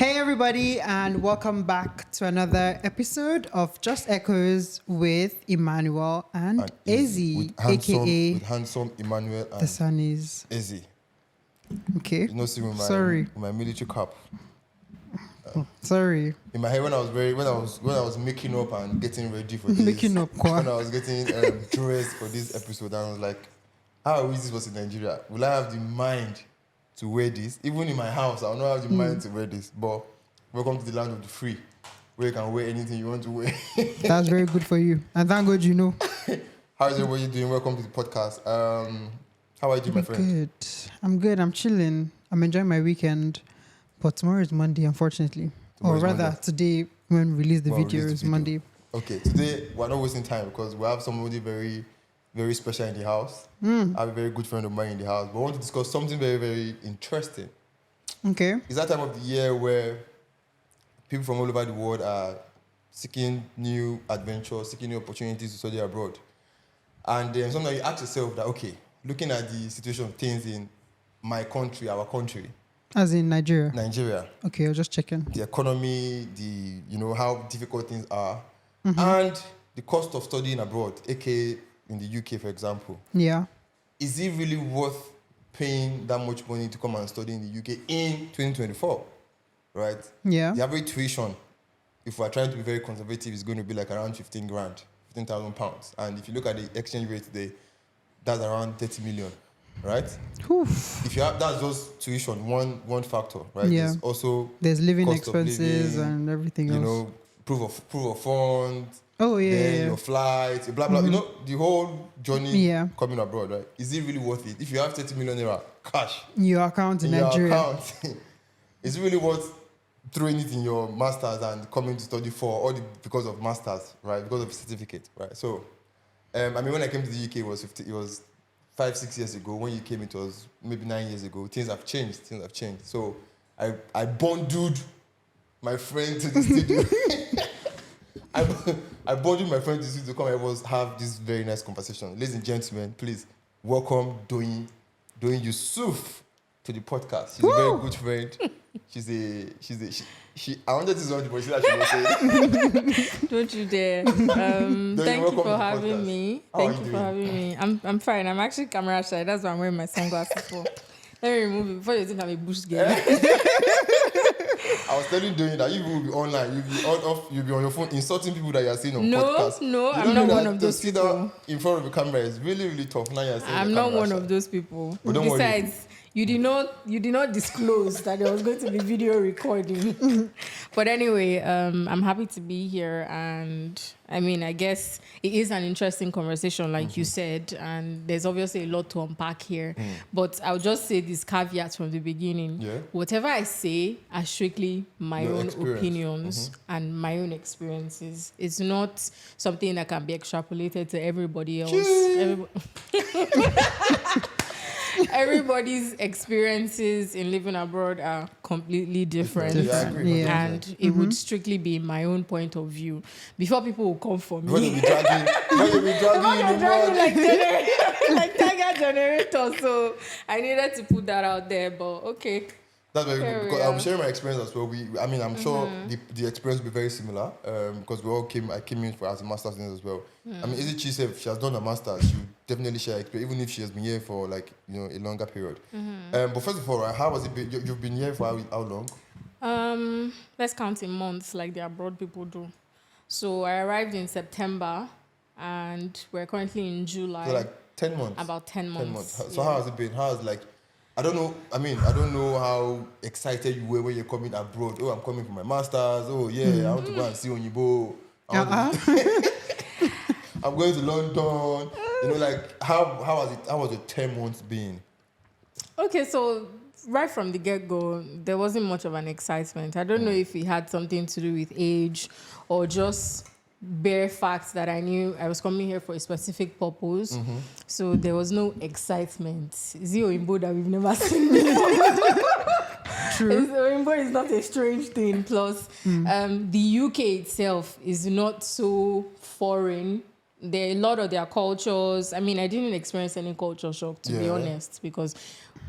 Hey everybody, and welcome back to another episode of Just Echoes with Emmanuel and Izzy, aka with handsome Emmanuel and the sun is Izzy. okay. You know, see with my Sorry. with my military cap. Sorry. In my head, when I was making up and getting ready for this, Making up, kwa. when I was getting dressed for this episode, I was like, how is this was in Nigeria? Will I have the mind to wear this? Even in my house, I will not have the mind to wear this. But welcome to the land of the free, where you can wear anything you want to wear. That's very good for you, and thank God you know. How is everybody doing? Welcome to the podcast. How are you doing, my friend? I'm good. I'm chilling. I'm enjoying my weekend, but tomorrow is Monday, unfortunately. Tomorrow is or rather, Monday. today when we release the Well, video release the is video. Monday. Okay, today we're not wasting time because we have somebody very, very special in the house. I have a very good friend of mine in the house. But I want to discuss something very, very interesting. Okay. It's that time of the year where people from all over the world are seeking new adventures, seeking new opportunities to study abroad. And then sometimes you ask yourself that, okay, looking at the situation of things in my country, our country, As in Nigeria. Nigeria, Okay, I was just checking. the economy, how difficult things are, and the cost of studying abroad, aka in the UK, for example. Yeah. Is it really worth paying that much money to come and study in the UK in 2024? Right? Yeah. The average tuition, if we're trying to be very conservative, is going to be like around 15,000 pounds. And if you look at the exchange rate today, that's around 30 million, right? Oof. If you have, that's just tuition, one factor, right? Yeah. There's also There's living cost of expenses living, and everything else. proof of funds. Oh, yeah, Then yeah. your flights, blah blah. The whole journey Yeah. coming abroad, right? Is it really worth it? If you have 30 million naira cash Your account in in your Nigeria. account, is it really worth throwing it in your masters and coming to study for because of masters, right? Because of certificate, right? So, when I came to the UK, it was 5-6 years ago. When you came, it was maybe 9 years ago. Things have changed. So, I bundled my friend to the studio. I bundled my friend to the studio to come and have this very nice conversation. Ladies and gentlemen, please welcome Doyin Yusuf to the podcast. She's a very good friend. I wanted to say something, but she actually say it. Don't you dare. Thank you welcome to for the having podcast. me. How are Thank you you for doing? having me. I'm fine. I'm actually camera shy. That's why I'm wearing my sunglasses for. Let me remove it before you think I'm a bush girl. I was telling Doyin that you will be online, you'll be on off, you'll be on your phone insulting people that you are seeing on podcasts. No, You I'm don't not know one that of to those sit people. down in front of the camera is really, really tough. Now you're saying I'm you're not camera one shy. of those people. But don't worry. Besides, you did not disclose that there was going to be video recording. But anyway, I'm happy to be here, and I guess it is an interesting conversation, like you said, and there's obviously a lot to unpack here. But I'll just say this caveat from the beginning. Yeah. Whatever I say are strictly my Your own experience. opinions and my own experiences. It's not something that can be extrapolated to everybody else. Everybody's experiences in living abroad are completely different. Yeah, I agree. Yeah. And it would strictly be my own point of view before people will come for When me. you'll be dragging you in the mud. like Tiger Generator. So I needed to put that out there, but okay. That's very Here good we because I'm are. sharing my experience as well. I'm sure the experience will be very similar because I came in for as a master's student as well. Izzy Chief, she has done a master's. She will definitely share experience, even if she has been here for a longer period. But first of all, right, how has it been? You've been here for how long? Let's count in months like the abroad people do. So I arrived in September and we're currently in July. So like 10 months. About 10 months. So how has it been? I don't know how excited you were when you're coming abroad. Oh, I'm coming for my master's. Oh yeah, I want to go and see Onyibo. I'm going to London. How was the 10 months been? Okay, so right from the get-go, there wasn't much of an excitement. I don't know if it had something to do with age or just bare fact that I knew I was coming here for a specific purpose. So there was no excitement. Is it Oyinbo that we've never seen before? True. Oyinbo is not a strange thing. Plus, the UK itself is not so foreign. There are a lot of their cultures. I didn't experience any culture shock, to be Yeah. honest, because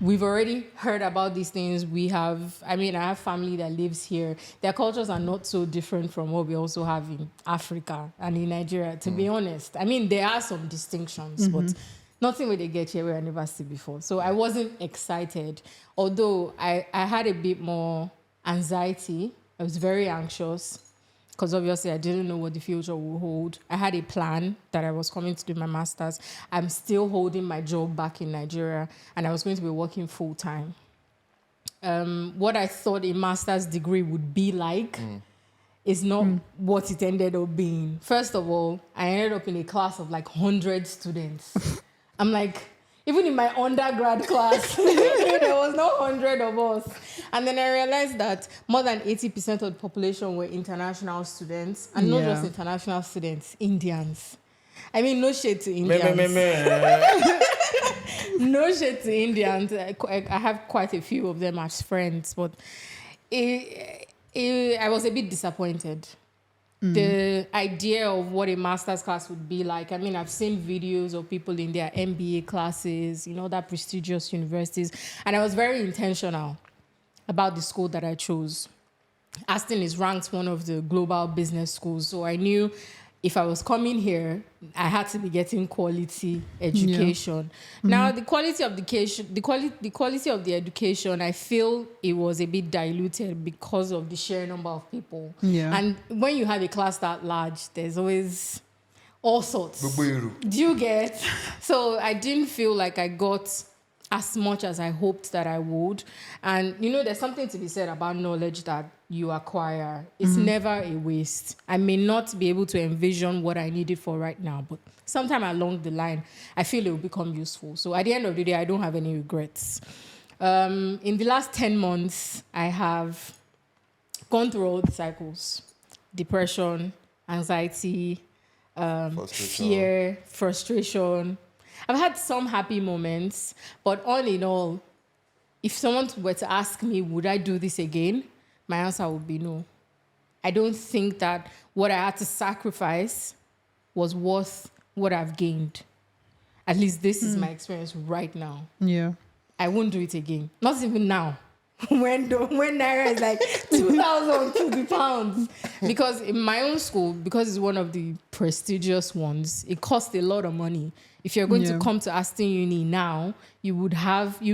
we've already heard about these things. I have family that lives here. Their cultures are not so different from what we also have in Africa and in Nigeria, to be honest. I mean, there are some distinctions, but nothing where they get here where I never see before. So I wasn't excited, although I had a bit more anxiety. I was very anxious because obviously I didn't know what the future would hold. I had a plan that I was coming to do my master's. I'm still holding my job back in Nigeria, and I was going to be working full time. What I thought a master's degree would be like is not what it ended up being. First of all, I ended up in a class of like 100 students. I'm like, even in my undergrad class, there was no 100 of us. And then I realized that more than 80% of the population were international students. And not just international students, Indians. I mean, no shade to Indians. No shade to Indians. I have quite a few of them as friends. But I was a bit disappointed. The idea of what a master's class would be like. I mean, I've seen videos of people in their MBA classes, that prestigious universities. And I was very intentional about the school that I chose. Aston is ranked one of the global business schools. So I knew if I was coming here, I had to be getting quality education. Now, the quality of the education, I feel it was a bit diluted because of the sheer number of people. Yeah. And when you have a class that large, there's always all sorts. Do you get? So I didn't feel like I got as much as I hoped that I would. And, there's something to be said about knowledge that you acquire. It's never a waste. I may not be able to envision what I need it for right now, but sometime along the line, I feel it will become useful. So at the end of the day, I don't have any regrets. In the last 10 months, I have gone through all the cycles: depression, anxiety, fear, frustration. I've had some happy moments, but all in all, if someone were to ask me, would I do this again? My answer would be no. I don't think that what I had to sacrifice was worth what I've gained. At least this is my experience right now. Yeah. I won't do it again. Not even now. when Naira is like 2,000 to the pounds. Because in my own school, because it's one of the prestigious ones, it costs a lot of money. If you're going to come to Aston Uni now, you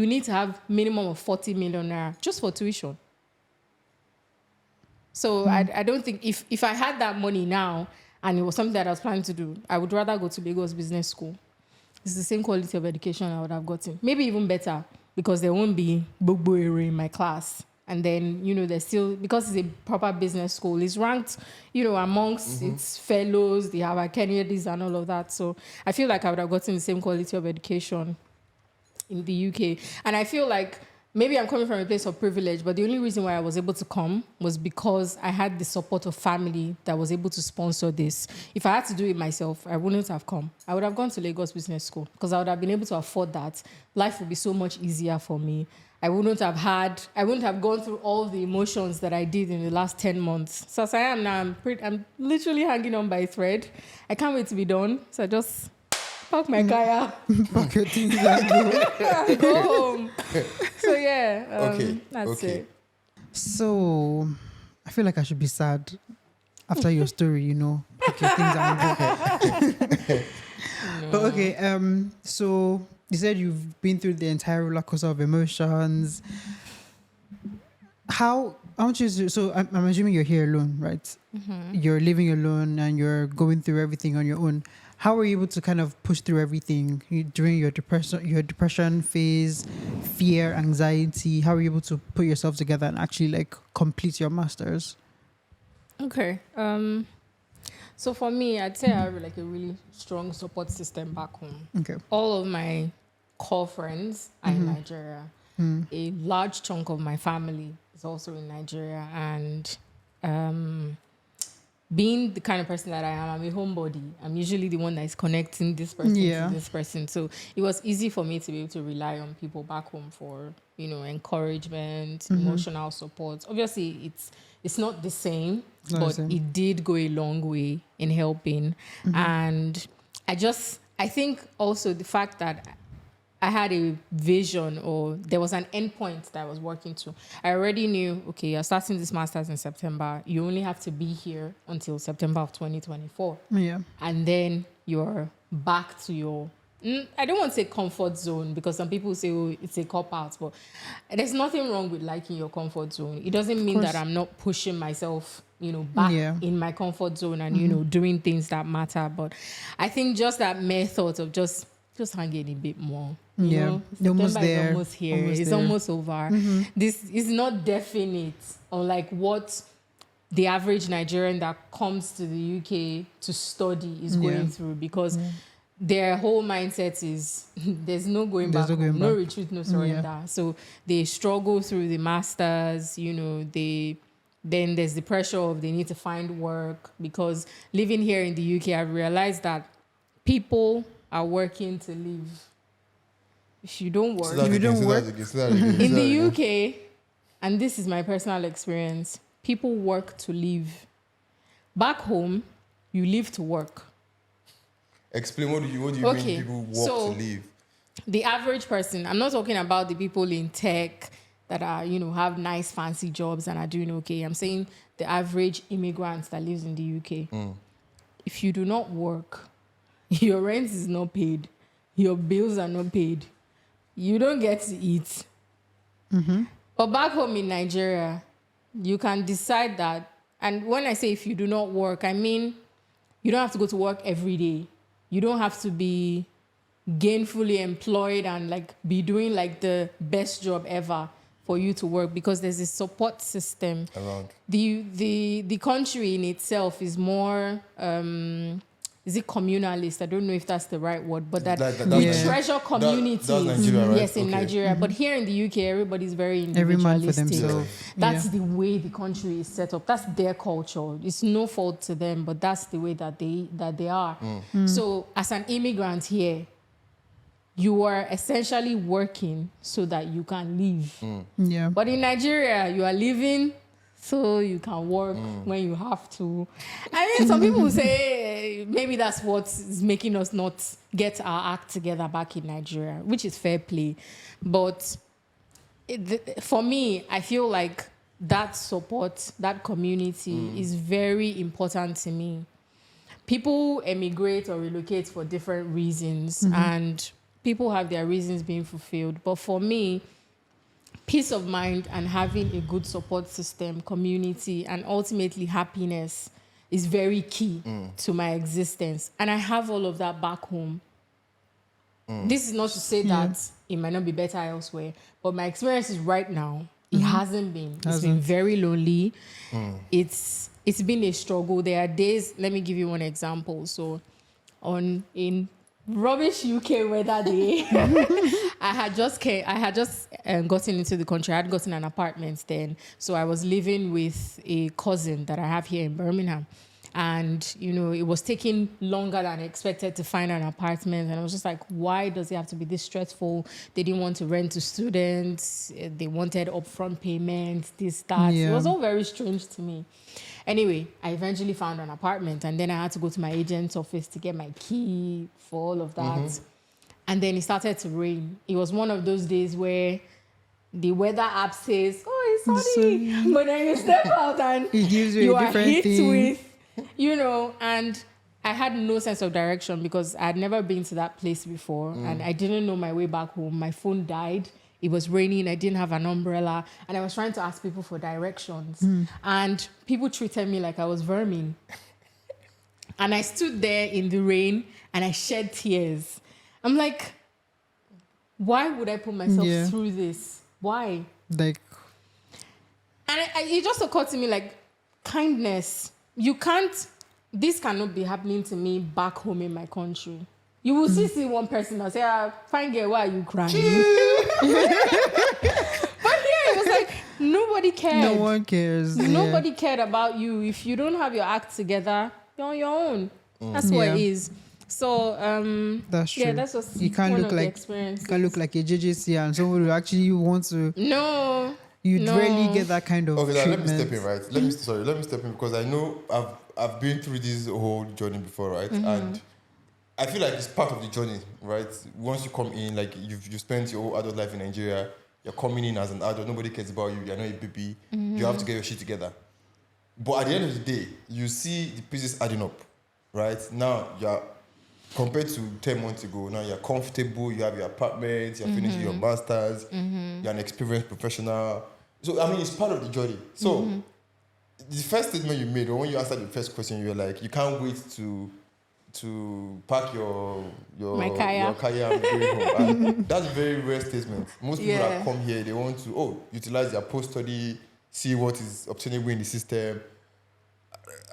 need to have minimum of 40 million naira just for tuition. So I don't think if I had that money now and it was something that I was planning to do, I would rather go to Lagos Business School. It's the same quality of education I would have gotten. Maybe even better, because there won't be Bugboere in my class. And then, there's still, because it's a proper business school, it's ranked, amongst its fellows, the Harvard Kennedys and all of that. So I feel like I would have gotten the same quality of education in the UK. And I feel like maybe I'm coming from a place of privilege, but the only reason why I was able to come was because I had the support of family that was able to sponsor this. If I had to do it myself, I wouldn't have come. I would have gone to Lagos Business School because I would have been able to afford that. Life would be so much easier for me. I wouldn't have gone through all the emotions that I did in the last 10 months. So as I am now, I'm literally hanging on by a thread. I can't wait to be done. So I just pack my kaya. Pack your things and go home. So yeah, that's it. So I feel like I should be sad after your story, Pack your things and go. But okay, so you said you've been through the entire roller coaster of emotions. So I'm assuming you're here alone, right? You're living alone and you're going through everything on your own. How were you able to kind of push through everything during your depression phase, fear, anxiety? How were you able to put yourself together and actually complete your master's? Okay. So for me, I'd say I have a really strong support system back home. Okay. All of my core friends are in Nigeria. A large chunk of my family is also in Nigeria. And being the kind of person that I am, I'm a homebody. I'm usually the one that is connecting this person to this person. So it was easy for me to be able to rely on people back home for, encouragement, emotional support. Obviously, it's not the same, but it did go a long way in helping. And I think also the fact that I had a vision, or there was an endpoint that I was working to. I already knew, okay, you're starting this master's in September. You only have to be here until September of 2024. Yeah. And then you're back to your, I don't want to say comfort zone, because some people say, oh, it's a cop-out, but there's nothing wrong with liking your comfort zone. It doesn't mean that I'm not pushing myself, back in my comfort zone and, doing things that matter. But I think just that mere thought of just hanging a bit more. You know, almost September there. is almost here. It's almost over. This is not definite on like what the average Nigerian that comes to the UK to study is going through, because their whole mindset is there's no going back, no retreat, no surrender. So they struggle through the masters, then there's the pressure of they need to find work, because living here in the UK, I've realized that people are working to live. If you don't work, in the UK, and this is my personal experience, people work to live. Back home, you live to work. Explain, what do you mean people work to live? The average person, I'm not talking about the people in tech that are, have nice fancy jobs and are doing okay. I'm saying the average immigrant that lives in the UK. If you do not work, your rent is not paid, your bills are not paid, you don't get to eat. But back home in Nigeria, you can decide that. And when I say if you do not work, I mean you don't have to go to work every day. You don't have to be gainfully employed and like be doing like the best job ever for you to work, because there's a support system around. The country in itself is more is it communalist? I don't know if that's the right word, but we treasure communities. That's Nigeria, right? Yes, in Nigeria. But here in the UK, everybody's very individualistic. Every man for themselves. That's the way the country is set up. That's their culture. It's no fault to them, but that's the way that they are. So as an immigrant here, you are essentially working so that you can live. Yeah. But in Nigeria, you are living so you can work when you have to. I mean, some people will say maybe that's what is making us not get our act together back in Nigeria, which is fair play. But for me, I feel like that support, that community is very important to me. People emigrate or relocate for different reasons, and people have their reasons being fulfilled. But for me, peace of mind and having a good support system, community, and ultimately happiness is very key to my existence. And I have all of that back home. This is not to say that it might not be better elsewhere, but my experience is right now, it hasn't been. It's been very lonely. It's been a struggle. There are days, let me give you one example. So in rubbish UK weather day, I had just gotten into the country. I had gotten an apartment then, so I was living with a cousin that I have here in Birmingham, and it was taking longer than expected to find an apartment, and I was just like, why does it have to be this stressful? They didn't want to rent to students. They wanted upfront payments, this, that. It was all very strange to me. Anyway, I eventually found an apartment, and then I had to go to my agent's office to get my key for all of that. And then it started to rain. It was one of those days where the weather app says, oh, it's sunny. But then you step out and it gives you a different hit thing. with, and I had no sense of direction because I had never been to that place before, and I didn't know my way back home. My phone died. It was raining. I didn't have an umbrella. And I was trying to ask people for directions. And people treated me like I was vermin. And I stood there in the rain and I shed tears. I'm like, why would I put myself through this? Why? And it just occurred to me, like, kindness. This cannot be happening to me back home in my country. You will see one person and say, fine girl, why are you crying? But here it was like, nobody cared. No one cares. Nobody cared about you. If you don't have your act together, you're on your own. That's what it is. So, that's true. Yeah, that's just you can't one look of the like experiences. You can't look like a JJC and someone who actually want to. No. You'd rarely get that kind of treatment. Let me step in, right? Let me step in because I know I've been through this whole journey before, right? And I feel like it's part of the journey, right? Once you come in, like you spent your whole adult life in Nigeria, you're coming in as an adult, nobody cares about you, you're not a baby, you have to get your shit together. But at the end of the day, you see the pieces adding up, right? Now you're, compared to 10 months ago, now you're comfortable, you have your apartment, you're finishing your masters, you're an experienced professional. So, I mean, it's part of the journey. So, the first statement you made, or when you answered the first question, you were like, you can't wait to pack your kaya and bring home. And that's a very rare statement. Most people that come here, they want to utilize their post-study, see what is obtainable in the system.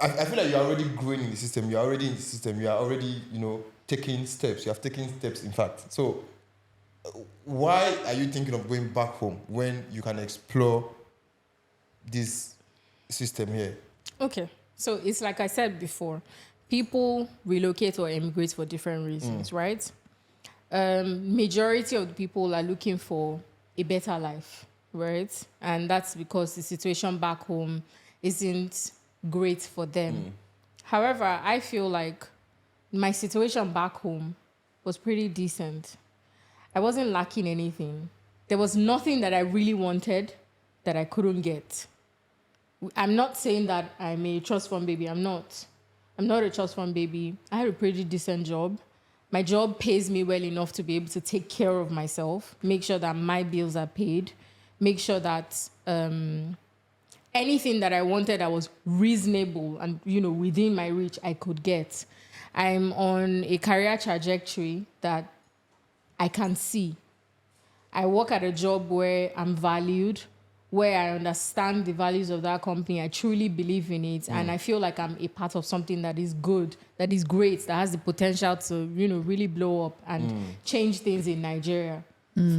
I feel like you're already growing in the system. You're already in the system. You are already, taking steps. You have taken steps, in fact. So why are you thinking of going back home when you can explore this system here? Okay. So it's like I said before. People relocate or immigrate for different reasons, right? Majority of the people are looking for a better life, right? And that's because the situation back home isn't great for them. However, I feel like my situation back home was pretty decent. I wasn't lacking anything. There was nothing that I really wanted that I couldn't get. I'm not saying that I'm a trust fund baby. I'm not a trust fund baby. I had a pretty decent job. My job pays me well enough to be able to take care of myself, make sure that my bills are paid, make sure that anything that I wanted that was reasonable and, within my reach, I could get. I'm on a career trajectory that I can see. I work at a job where I'm valued, where I understand the values of that company. I truly believe in it. And I feel like I'm a part of something that is good, that is great, that has the potential to, really blow up and change things in Nigeria. Me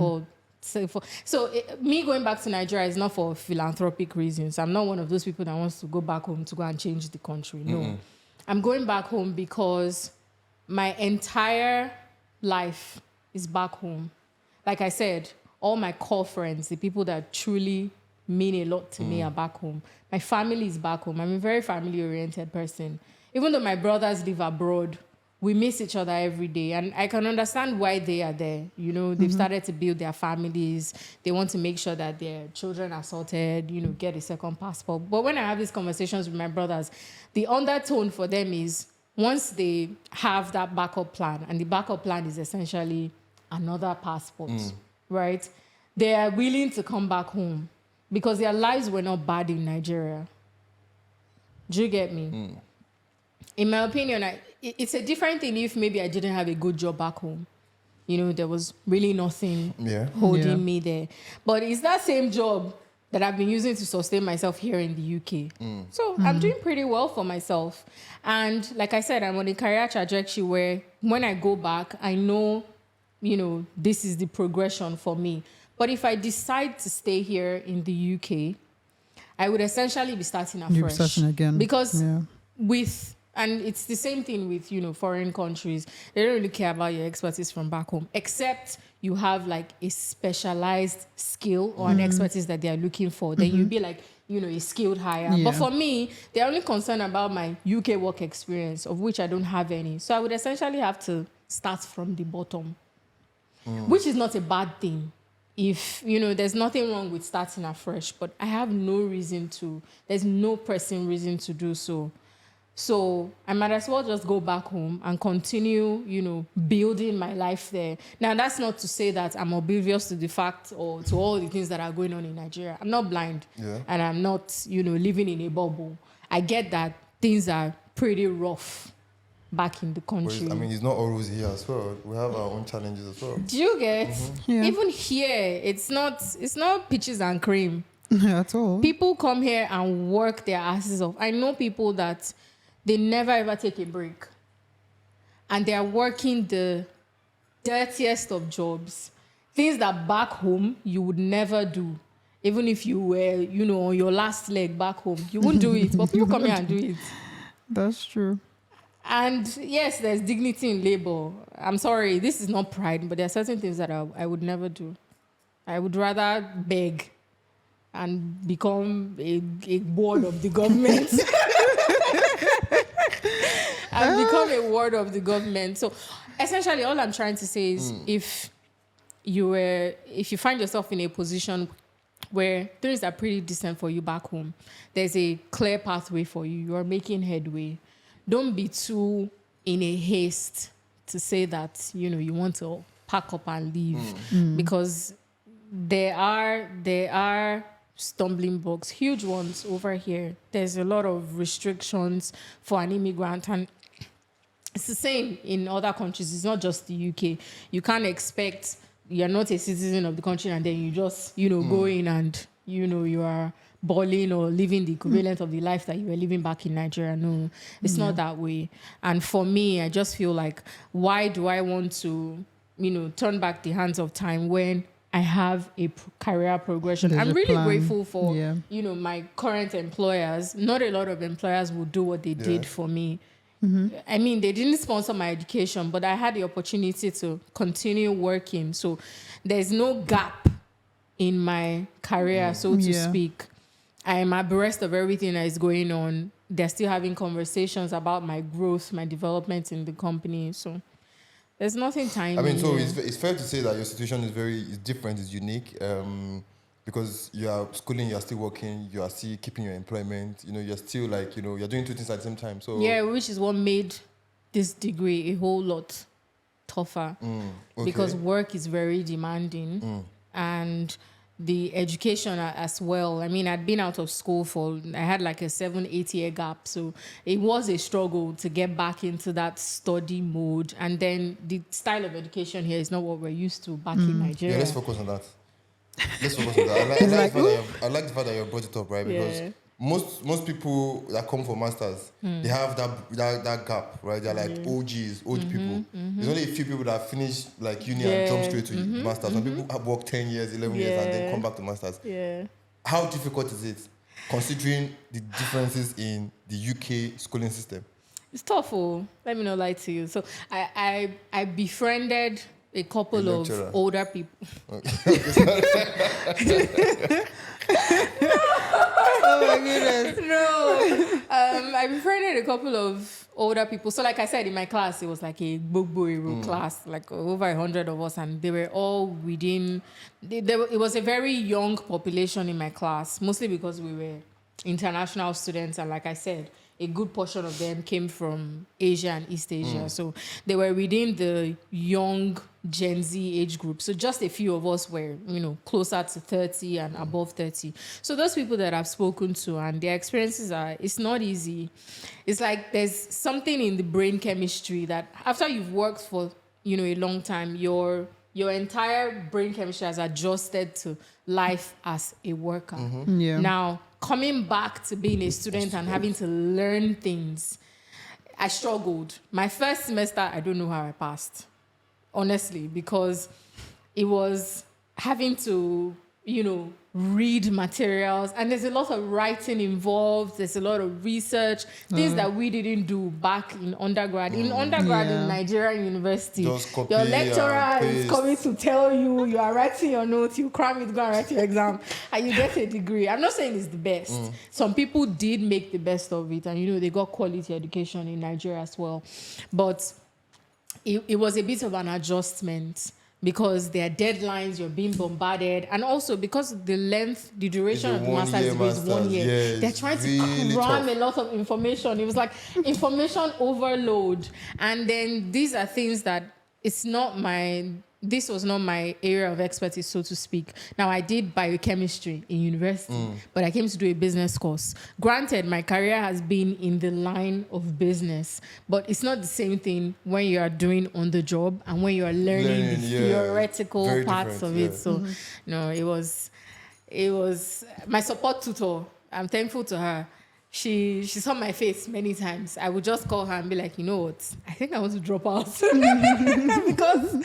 going back to Nigeria is not for philanthropic reasons. I'm not one of those people that wants to go back home to go and change the country. No. I'm going back home because my entire life is back home. Like I said, all my core friends, the people that truly mean a lot to me are back home. My family is back home. I'm a very family-oriented person. Even though my brothers live abroad, we miss each other every day. And I can understand why they are there. They've started to build their families. They want to make sure that their children are sorted, get a second passport. But when I have these conversations with my brothers, the undertone for them is once they have that backup plan, and the backup plan is essentially another passport, right? They are willing to come back home because their lives were not bad in Nigeria. Do you get me? In my opinion, it's a different thing if maybe I didn't have a good job back home. There was really nothing holding me there. But it's that same job that I've been using to sustain myself here in the UK. So I'm doing pretty well for myself. And like I said, I'm on a career trajectory where when I go back, I know, this is the progression for me. But if I decide to stay here in the UK, I would essentially be starting afresh. You'll be starting again. Because and it's the same thing with, foreign countries. They don't really care about your expertise from back home, except you have like a specialized skill or an expertise that they are looking for. Then you'll be like, a skilled hire. Yeah. But for me, they're only concerned about my UK work experience, of which I don't have any. So I would essentially have to start from the bottom, which is not a bad thing. If, there's nothing wrong with starting afresh, but I have there's no pressing reason to do so. So I might as well just go back home and continue, building my life there. Now, that's not to say that I'm oblivious to the fact or to all the things that are going on in Nigeria. I'm not blind. And I'm not, living in a bubble. I get that things are pretty rough back in the country. It's not always here as well. We have our own challenges as well. Do you get? Yeah. Even here, it's not peaches and cream. At all. People come here and work their asses off. I know people that they never ever take a break. And they are working the dirtiest of jobs. Things that back home you would never do. Even if you were, on your last leg back home. You wouldn't do it. But people come here and do it. That's true. And yes, there's dignity in labor. I'm sorry, this is not pride, but there are certain things that I would never do. I would rather beg and become a board of the government. I've become a ward of the government. So essentially, all I'm trying to say is if you find yourself in a position where things are pretty decent for you back home, there's a clear pathway for you, you're making headway, don't be too in a haste to say that, you want to pack up and leave. Because there are stumbling blocks, huge ones over here. There's a lot of restrictions for an immigrant, and it's the same in other countries. It's not just the UK. You can't expect you're not a citizen of the country and then you just, go in and, you are balling or living the equivalent of the life that you were living back in Nigeria. No, it's not that way. And for me, I just feel like, why do I want to, turn back the hands of time when I have a career progression? There's I'm a really plan. grateful for, Yeah. my current employers. Not a lot of employers will do what they did for me. I mean, they didn't sponsor my education, but I had the opportunity to continue working. So there's no gap in my career, so to speak. I am abreast of everything that is going on. They're still having conversations about my growth, my development in the company. So there's nothing tiny. I mean, so here. it's fair to say that your situation is different, is unique, because you are schooling, you are still working, you are still keeping your employment. You're still like, you're doing two things at the same time. So yeah, which is what made this degree a whole lot tougher, because work is very demanding, and the education as well. I mean, I'd been out of school I had like a 7-8 year gap. So it was a struggle to get back into that study mode. And then the style of education here is not what we're used to back in Nigeria. yeah, let's focus on that. Let's focus on that. I like the fact that you brought it up, right? Because Yeah. most people that come for masters, they have that gap, right? They're like OGs, old people. There's only a few people that finish like uni and jump straight to masters. Some people have worked 10 years, 11 years, and then come back to masters. Yeah. How difficult is it, considering the differences in the UK schooling system? It's tough, let me not lie to you. So I befriended a couple A of lecturer. older people. Oh my goodness. No. I befriended a couple of older people. So like I said, in my class, it was like a Gbogbo class, like over 100 of us, and they were all within, it was a very young population in my class, mostly because we were international students. And like I said, a good portion of them came from Asia and East Asia. So they were within the young Gen Z age group. So just a few of us were, closer to 30 and above 30. So those people that I've spoken to, and their experiences it's not easy. It's like there's something in the brain chemistry that after you've worked for, a long time, your entire brain chemistry has adjusted to life as a worker. Yeah. Now, coming back to being a student and having to learn things, I struggled. My first semester, I don't know how I passed, honestly, because it was having to, read materials, and there's a lot of writing involved. There's a lot of research, things that we didn't do back in undergrad. In undergrad in Nigerian university, Just copy your and lecturer is paste. coming to tell you are writing your notes, you cram it, go and write your exam, and you get a degree. I'm not saying it's the best. Some people did make the best of it, and they got quality education in Nigeria as well. But it was a bit of an adjustment, because there are deadlines, you're being bombarded, and also because the duration of the master's degree is 1 year. Yeah, They're it's trying to really cram tough. a lot of information. It was like information overload. And then these are things that this was not my area of expertise, so to speak. Now, I did biochemistry in university, but I came to do a business course. Granted, my career has been in the line of business, but it's not the same thing when you are doing on the job and when you are learning the theoretical Very parts different, of it. So, no, it was my support tutor. I'm thankful to her. She saw my face many times. I would just call her and be like, you know what? I think I want to drop out because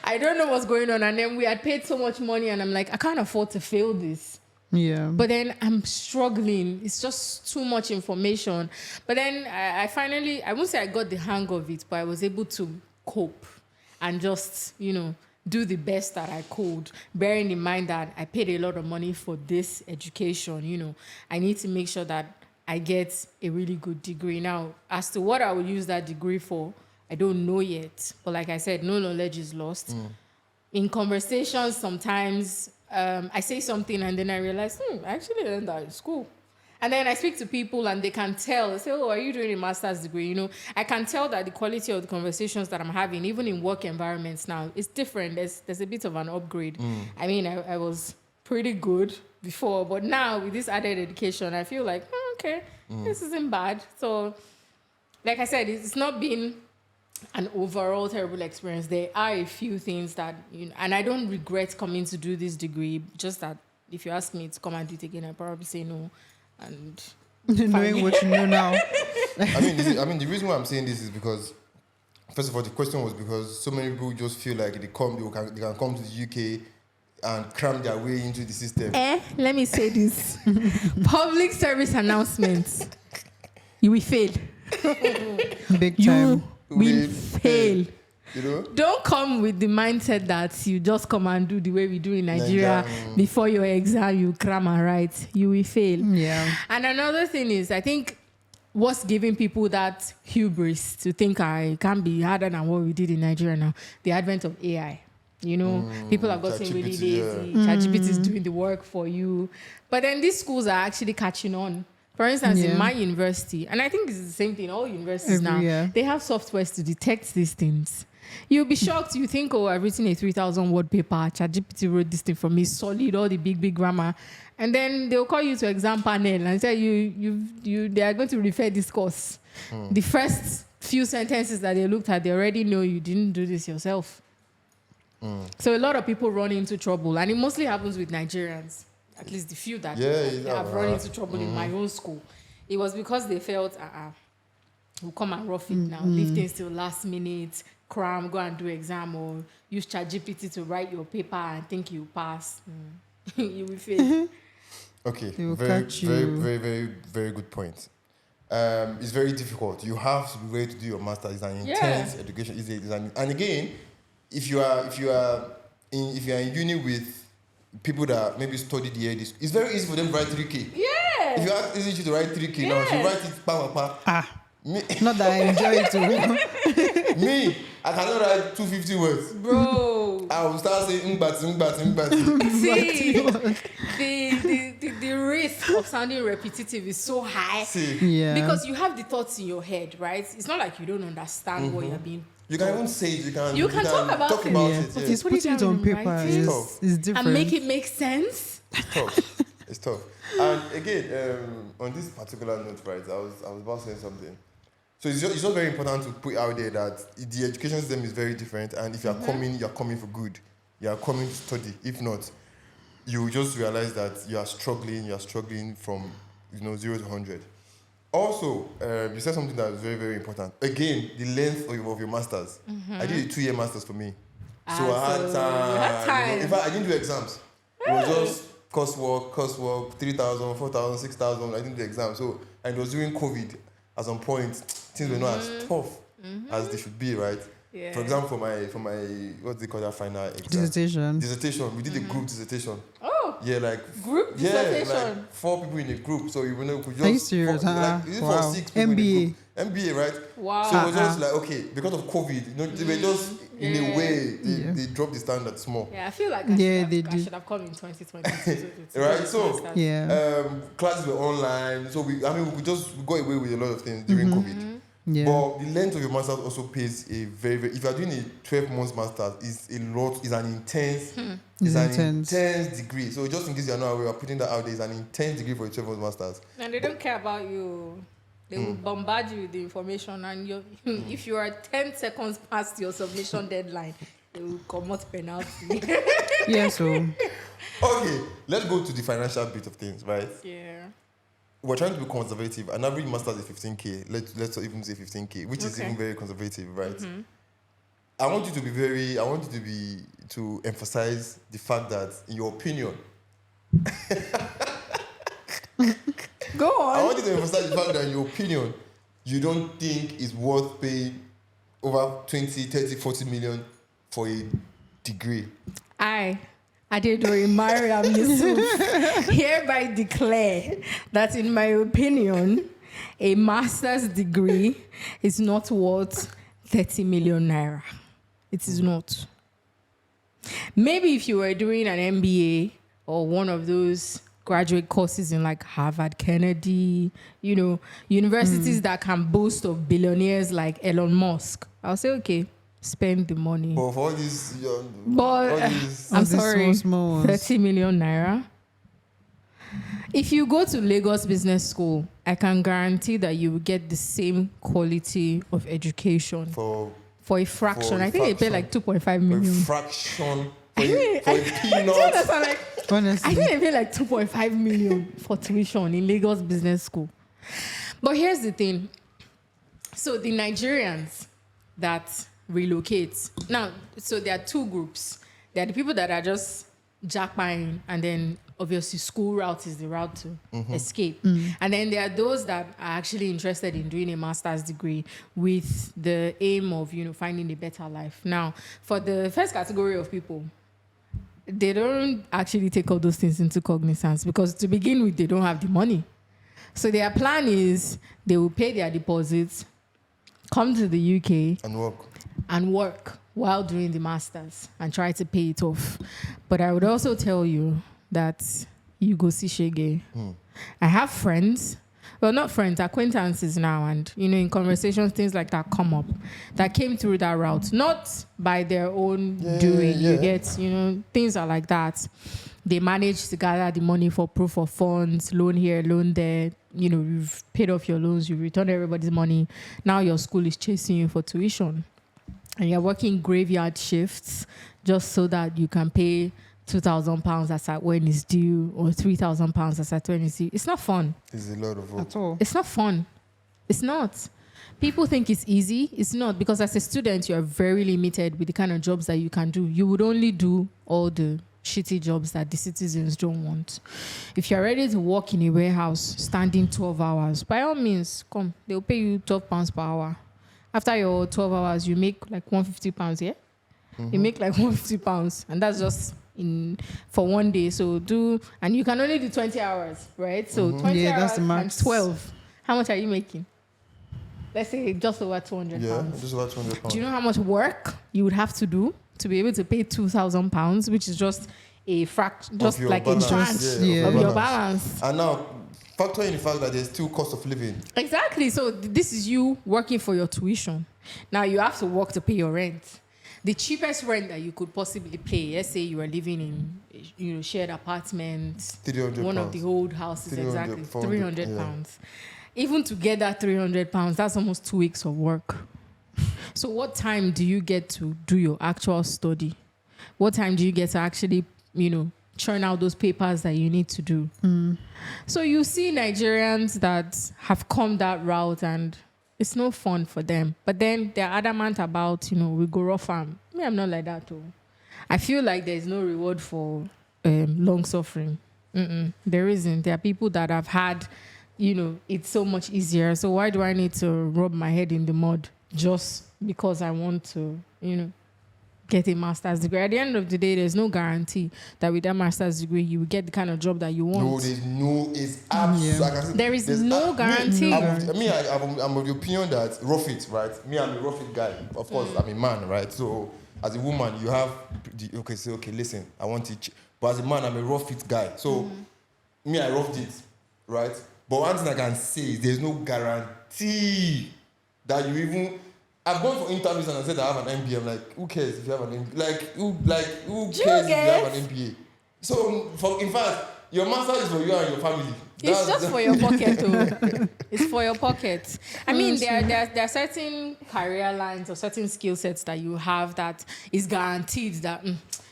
I don't know what's going on. And then we had paid so much money, and I'm like, I can't afford to fail this. Yeah. But then I'm struggling. It's just too much information. But then I finally, I won't say I got the hang of it, but I was able to cope and just, do the best that I could, bearing in mind that I paid a lot of money for this education. I need to make sure that I get a really good degree. Now, as to what I will use that degree for, I don't know yet. But like I said, no knowledge is lost. In conversations, sometimes I say something and then I realize, I actually learned that in school. And then I speak to people and they can tell. They say, oh, are you doing a master's degree? You know, I can tell that the quality of the conversations that I'm having, even in work environments now, is different. There's a bit of an upgrade. I mean, I was pretty good before, but now with this added education, I feel like, okay, this isn't bad. So, like I said, it's not been an overall terrible experience. There are a few things that, and I don't regret coming to do this degree, just that if you ask me to come and do it again, I'd probably say no. And knowing what you know now. I mean, the reason why I'm saying this is because, first of all, the question was because so many people just feel like they can come to the UK and cram their way into the system. Let me say this. Public service announcements. You will fail. Big time. You will fail. You know? Don't come with the mindset that you just come and do the way we do in Nigeria. Before your exam, you cram and write. You will fail. Yeah. And another thing is, I think what's giving people that hubris to think I can be harder than what we did in Nigeria now, the advent of AI. You know, people have gotten really lazy. ChatGPT is doing the work for you. But then these schools are actually catching on. For instance, in my university, and I think it's the same thing, all universities they have softwares to detect these things. You'll be shocked. You think, oh, I've written a 3,000 word paper. ChatGPT wrote this thing for me, solid, all the big grammar. And then they'll call you to exam panel and say they are going to refer this course. The first few sentences that they looked at, they already know you didn't do this yourself. So a lot of people run into trouble, and it mostly happens with Nigerians. At least the few that have run into trouble in my own school. It was because they felt, we'll come and rough it now. Leave things till last minute, cram, go and do exam, or use ChatGPT to write your paper and think you pass. You will fail. Okay, very good point. It's very difficult. You have to be ready to do your master. It's an intense education. And again, if you are in uni with people that maybe studied the year, it's very easy for them to write 3K. Yeah. If you ask easy to write 3K now, if you write it pa. Not that I enjoy it too. Me, I cannot write 250 words. Bro. I will start saying mbati. See, the risk of sounding repetitive is so high. Because you have the thoughts in your head, right? It's not like you don't understand what you're being. You can even say it. You can talk about it. But it's putting it on paper is different. And make it make sense. It's tough. And again, on this particular note, right, I was about to say something. So it's just very important to put out there that the education system is very different, and if you're coming for good. You are coming to study. If not, you just realize that you are struggling from 0 to 100. Also, you said something that was very, very important. Again, the length of your masters. I did a 2-year masters for me. So I had time. In fact, I didn't do exams. It was just coursework, 3,000, 4,000, 6,000. I didn't do exams. So, and it was during COVID. At some point, things were not as tough as they should be, right? Yeah. For example, for my what's they call that final exam? Dissertation. We did a group dissertation. Oh. Yeah, like group dissertation. Yeah, like 4 people in a group. So you know, could just. Are you serious? For 6 people MBA. in a group. MBA, right? Wow. So it was just like, okay, because of COVID, they were just in a way they dropped the standard small. Yeah, I feel like I should have come in 2020. Right? So classes were online. So we got away with a lot of things during COVID. Yeah. But the length of your master's also pays a very, very. If you are doing a 12 months master's, it's an intense degree. So just in case you're not aware, we're putting that out there. It's an intense degree for a 12 months master's. And they don't care about you. They will bombard you with the information, and if you are 10 seconds past your submission deadline, they will come out penalty. Yeah. So. Okay, let's go to the financial bit of things, right? Yeah. We're trying to be conservative. An average master's is 15K. Let's even say 15K, which is even very conservative, right? I want you to emphasize the fact that, in your opinion, go on. I want you to emphasize the fact that, in your opinion, you don't think it's worth paying over 20, 30, 40 million for a degree. I Adedori Mariam Yusuf hereby declare that, in my opinion, a master's degree is not worth 30 million naira. It is not. Maybe if you were doing an MBA or one of those graduate courses in like Harvard, Kennedy, universities that can boast of billionaires like Elon Musk, I'll say, okay, spend the money. But for all these, I'm sorry, small ones. 30 million naira. If you go to Lagos Business School, I can guarantee that you will get the same quality of education for a fraction. I think they pay like 2.5 million. For a fraction. For a Do you peanut. understand? Like, Honestly. I think they pay like 2.5 million for tuition in Lagos Business School. But here's the thing. So the Nigerians that relocate, now, so there are two groups. There are the people that are just jackpine, and then obviously school route is the route to escape. And then there are those that are actually interested in doing a master's degree with the aim of, finding a better life. Now, for the first category of people, they don't actually take all those things into cognizance because to begin with, they don't have the money. So their plan is they will pay their deposits, come to the UK and work while doing the masters and try to pay it off. But I would also tell you that you go see Shege. I have friends, well, not friends, acquaintances now, and in conversations, things like that come up that came through that route, not by their own doing. You get, things are like that. They manage to gather the money for proof of funds, loan here, loan there. You've paid off your loans, you've returned everybody's money. Now your school is chasing you for tuition, and you're working graveyard shifts just so that you can pay £2,000 as at when it's due, or £3,000 as at when it's due. It's not fun. It's a lot of work. At all. It's not fun. It's not. People think it's easy. It's not, because as a student, you're very limited with the kind of jobs that you can do. You would only do all the shitty jobs that the citizens don't want. If you're ready to work in a warehouse, standing 12 hours, by all means, come. They'll pay you £12 per hour. After your 12 hours, you make like £150, yeah? You make like £150, and that's just for one day. So and you can only do 20 hours, right? So 20 hours that's the max. times 12. How much are you making? Let's say just over £200. Yeah, just about £200. Do you know how much work you would have to do to be able to pay £2,000, which is just a fraction, just like a tranche of your balance? And now, factor in the fact that there's still cost of living. Exactly. So this is you working for your tuition. Now you have to work to pay your rent. The cheapest rent that you could possibly pay, let's say you are living in shared apartments, one of the old houses, exactly, £300. Even to get that £300, that's almost 2 weeks of work. So what time do you get to do your actual study? What time do you get to actually, churn out those papers that you need to do? So you see Nigerians that have come that route, and it's no fun for them. But then they're adamant about, we go rough farm. Me, I'm not like that too. I feel like there's no reward for long suffering. There isn't. There are people that have had, it's so much easier. So why do I need to rub my head in the mud just because I want to, get a master's degree? At the end of the day, there's no guarantee that with that master's degree, you will get the kind of job that you want. It's absolutely. There is no guarantee. I'm of the opinion that rough it, right? Me, I'm a rough it guy. Of course, I'm a man, right? So as a woman, you have listen, I want it. But as a man, I'm a rough it guy. So me, I roughed it, right? But one thing I can say is there's no guarantee that you even. I've gone for interviews and I said I have an MBA. I'm like, who cares if you have an MBA? Who cares if you have an MBA? So, in fact, your master is for you and your family. It's just for your pocket, too. It's for your pocket. I mean, there are certain career lines or certain skill sets that you have that is guaranteed that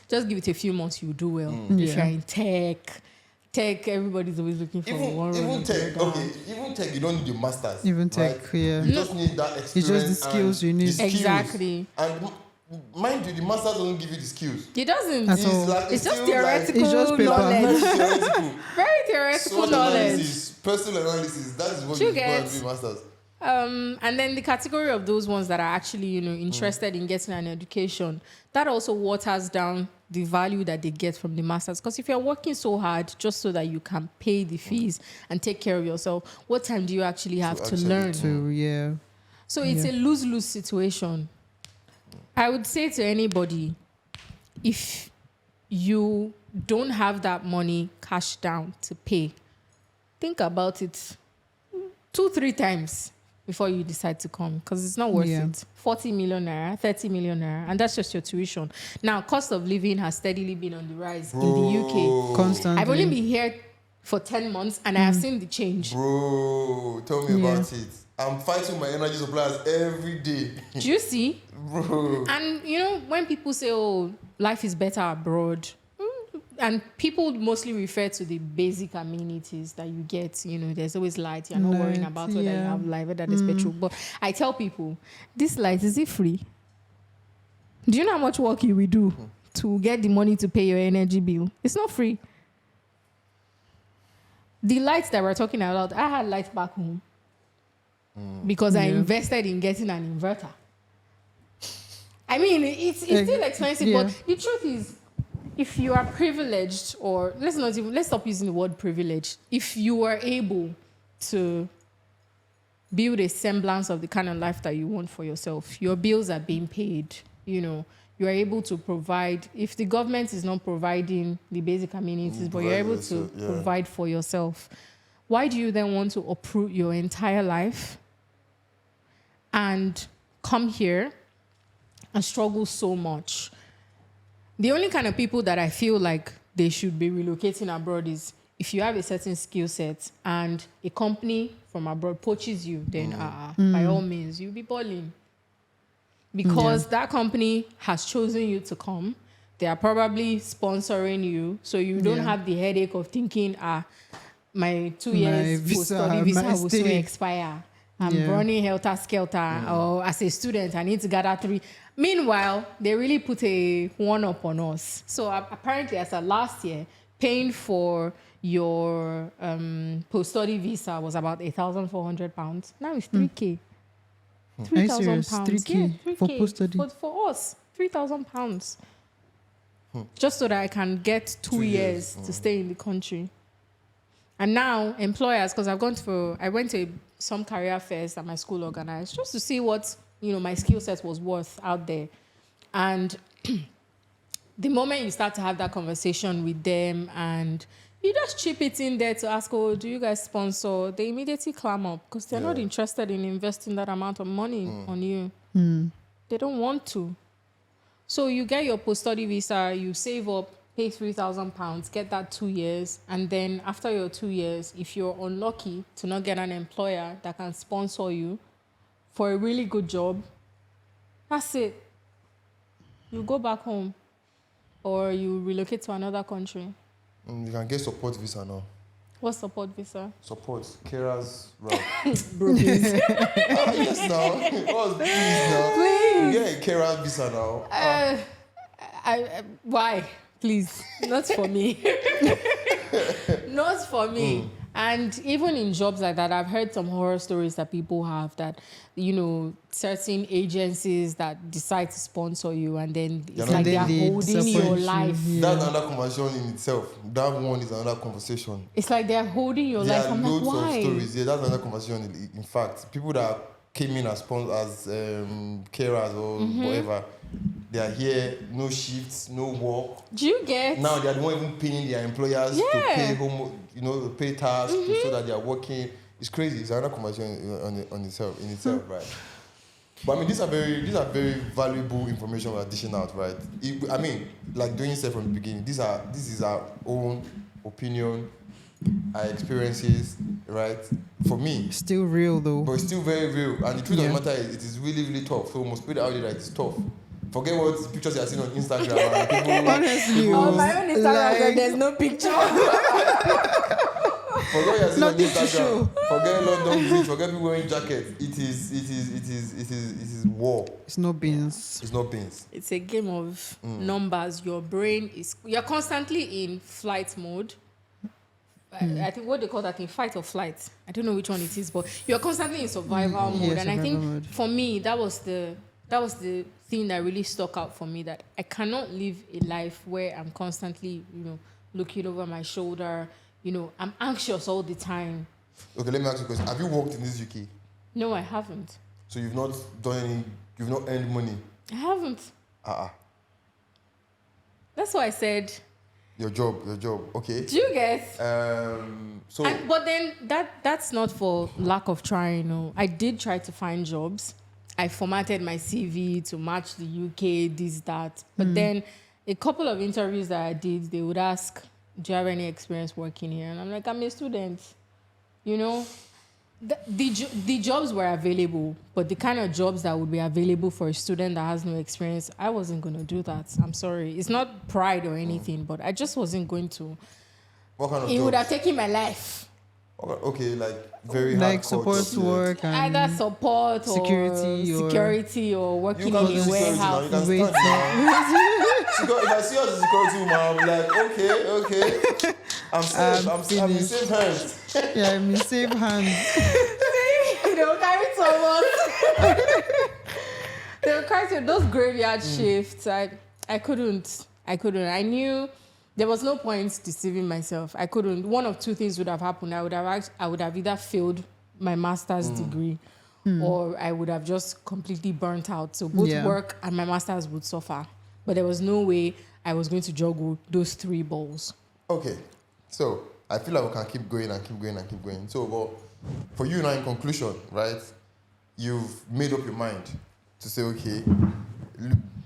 just give it a few months, you do well. If you're in tech, everybody's always looking for even tech, you don't need your masters. Even tech, right? You just need that experience. It's just the skills you need. Exactly. And mind you, the masters don't give you the skills. It doesn't. It's just theoretical it's just paper. knowledge. Very theoretical knowledge. Personal analysis. That is what you want to do masters. And then the category of those ones that are actually, interested in getting an education, that also waters down the value that they get from the masters. Because if you're working so hard just so that you can pay the fees and take care of yourself, what time do you actually have to learn? So it's a lose-lose situation. I would say to anybody, if you don't have that money cash down to pay, think about it 2-3 times before you decide to come, because it's not worth it. 40 million naira, 30 million naira, and that's just your tuition. Now, cost of living has steadily been on the rise in the UK. Constantly. I've only been here for 10 months and I have seen the change. Bro, tell me about it. I'm fighting my energy suppliers every day. Do you see? Bro. And, you know, when people say, oh, life is better abroad, and people mostly refer to the basic amenities that you get. You know, there's always light. You're not worrying about whether you have light, whether there's petrol. But I tell people, this light, is it free? Do you know how much work you will do to get the money to pay your energy bill? It's not free. The lights that we're talking about, I had lights back home because I invested in getting an inverter. I mean, it's still expensive, but the truth is, if you are privileged, or let's stop using the word privileged. If you are able to build a semblance of the kind of life that you want for yourself, your bills are being paid, you know, you are able to provide. If the government is not providing the basic amenities, but you're able to provide for yourself, why do you then want to uproot your entire life and come here and struggle so much? The only kind of people that I feel like they should be relocating abroad is if you have a certain skill set and a company from abroad poaches you, then by all means, you'll be balling. Because that company has chosen you to come. They are probably sponsoring you. So you don't have the headache of thinking, my 2 years post-study visa will soon expire. I'm running helter-skelter. Or as a student, I need to gather 3. Meanwhile, they really put a one-up on us. So apparently, as of last year, paying for your post-study visa was about £8,400. Now it's 3K. £3,000. £3K for post-study. But for us, £3,000. Just so that I can get 2 years to stay in the country. And now employers, because I went to some career fairs that my school organized just to see what, you know, my skill set was worth out there. And the moment you start to have that conversation with them and you just chip it in there to ask, oh, do you guys sponsor? They immediately clam up because they're not interested in investing that amount of money on you. They don't want to. So you get your post-study visa, you save up, pay £3,000, get that 2 years, and then after your 2 years, if you're unlucky to not get an employer that can sponsor you for a really good job, that's it. You go back home or you relocate to another country. You can get support visa now. What support visa? Support. Carers, right? Bro, please. Yes, now. Please, now. Please. You get a carer visa now. Why? Please. Not for me. Not for me. And even in jobs like that, I've heard some horror stories that people have that, you know, certain agencies that decide to sponsor you and then it's like they're holding your life. That's another conversation in itself. That one is another conversation. It's like they're holding your life. I'm like, why? Of stories. Yeah, that's another conversation. In fact, people that came in as carers or whatever, they are here, no shifts, no work. Do you get? Now they are not even paying their employers to pay home, you know, to pay tasks so that they are working. It's crazy. It's another conversation in itself, right? But I mean, these are very valuable information we're dishing out, right? I mean, like Doyin said from the beginning, this is our own opinion, our experiences, right? For me, still real though. But it's still very real. And the truth of the matter is, it is really, really tough. So we must put it out there that it's tough. Forget what pictures you are seeing on Instagram. And people, honestly, on my own Instagram, there's no picture. Forget what you are seeing on Instagram. Forget London Bridge. Forget people wearing jackets. It is war. It's no beans. It's not beans. It's a game of numbers. You're constantly in flight mode. I think what they call that in fight or flight. I don't know which one it is, but you're constantly in survival mode. And I think for me, that was that was the thing that really stuck out for me, that I cannot live a life where I'm constantly, looking over my shoulder. I'm anxious all the time. Okay, let me ask you a question. Have you worked in this UK? No, I haven't. So you've not you've not earned money? I haven't. Uh-uh. That's why I said. Your job. Okay. Do you get? But then that's not for lack of trying. No, I did try to find jobs. I formatted my CV to match the UK, this, that. But then a couple of interviews that I did, they would ask, do you have any experience working here? And I'm like, I'm a student. The jobs were available, but the kind of jobs that would be available for a student that has no experience, I wasn't going to do that. I'm sorry. It's not pride or anything, but I just wasn't going to. What kind of It jobs? would have taken my life. Okay, like very like hardcore support jobs, work and Either support security or working in a warehouse. If I see you as a security woman, I'll be like, okay. I'm safe. I'm in safe hands. Yeah, I'm in safe hands. They'll carry someone. They'll carry those graveyard shifts. I couldn't. I knew there was no point deceiving myself. I couldn't. One of two things would have happened. I would have either failed my master's degree, or I would have just completely burnt out. So both work and my master's would suffer. But there was no way I was going to juggle those three balls. Okay, so I feel like we can keep going. So, well, for you now, in conclusion, right? You've made up your mind to say, okay,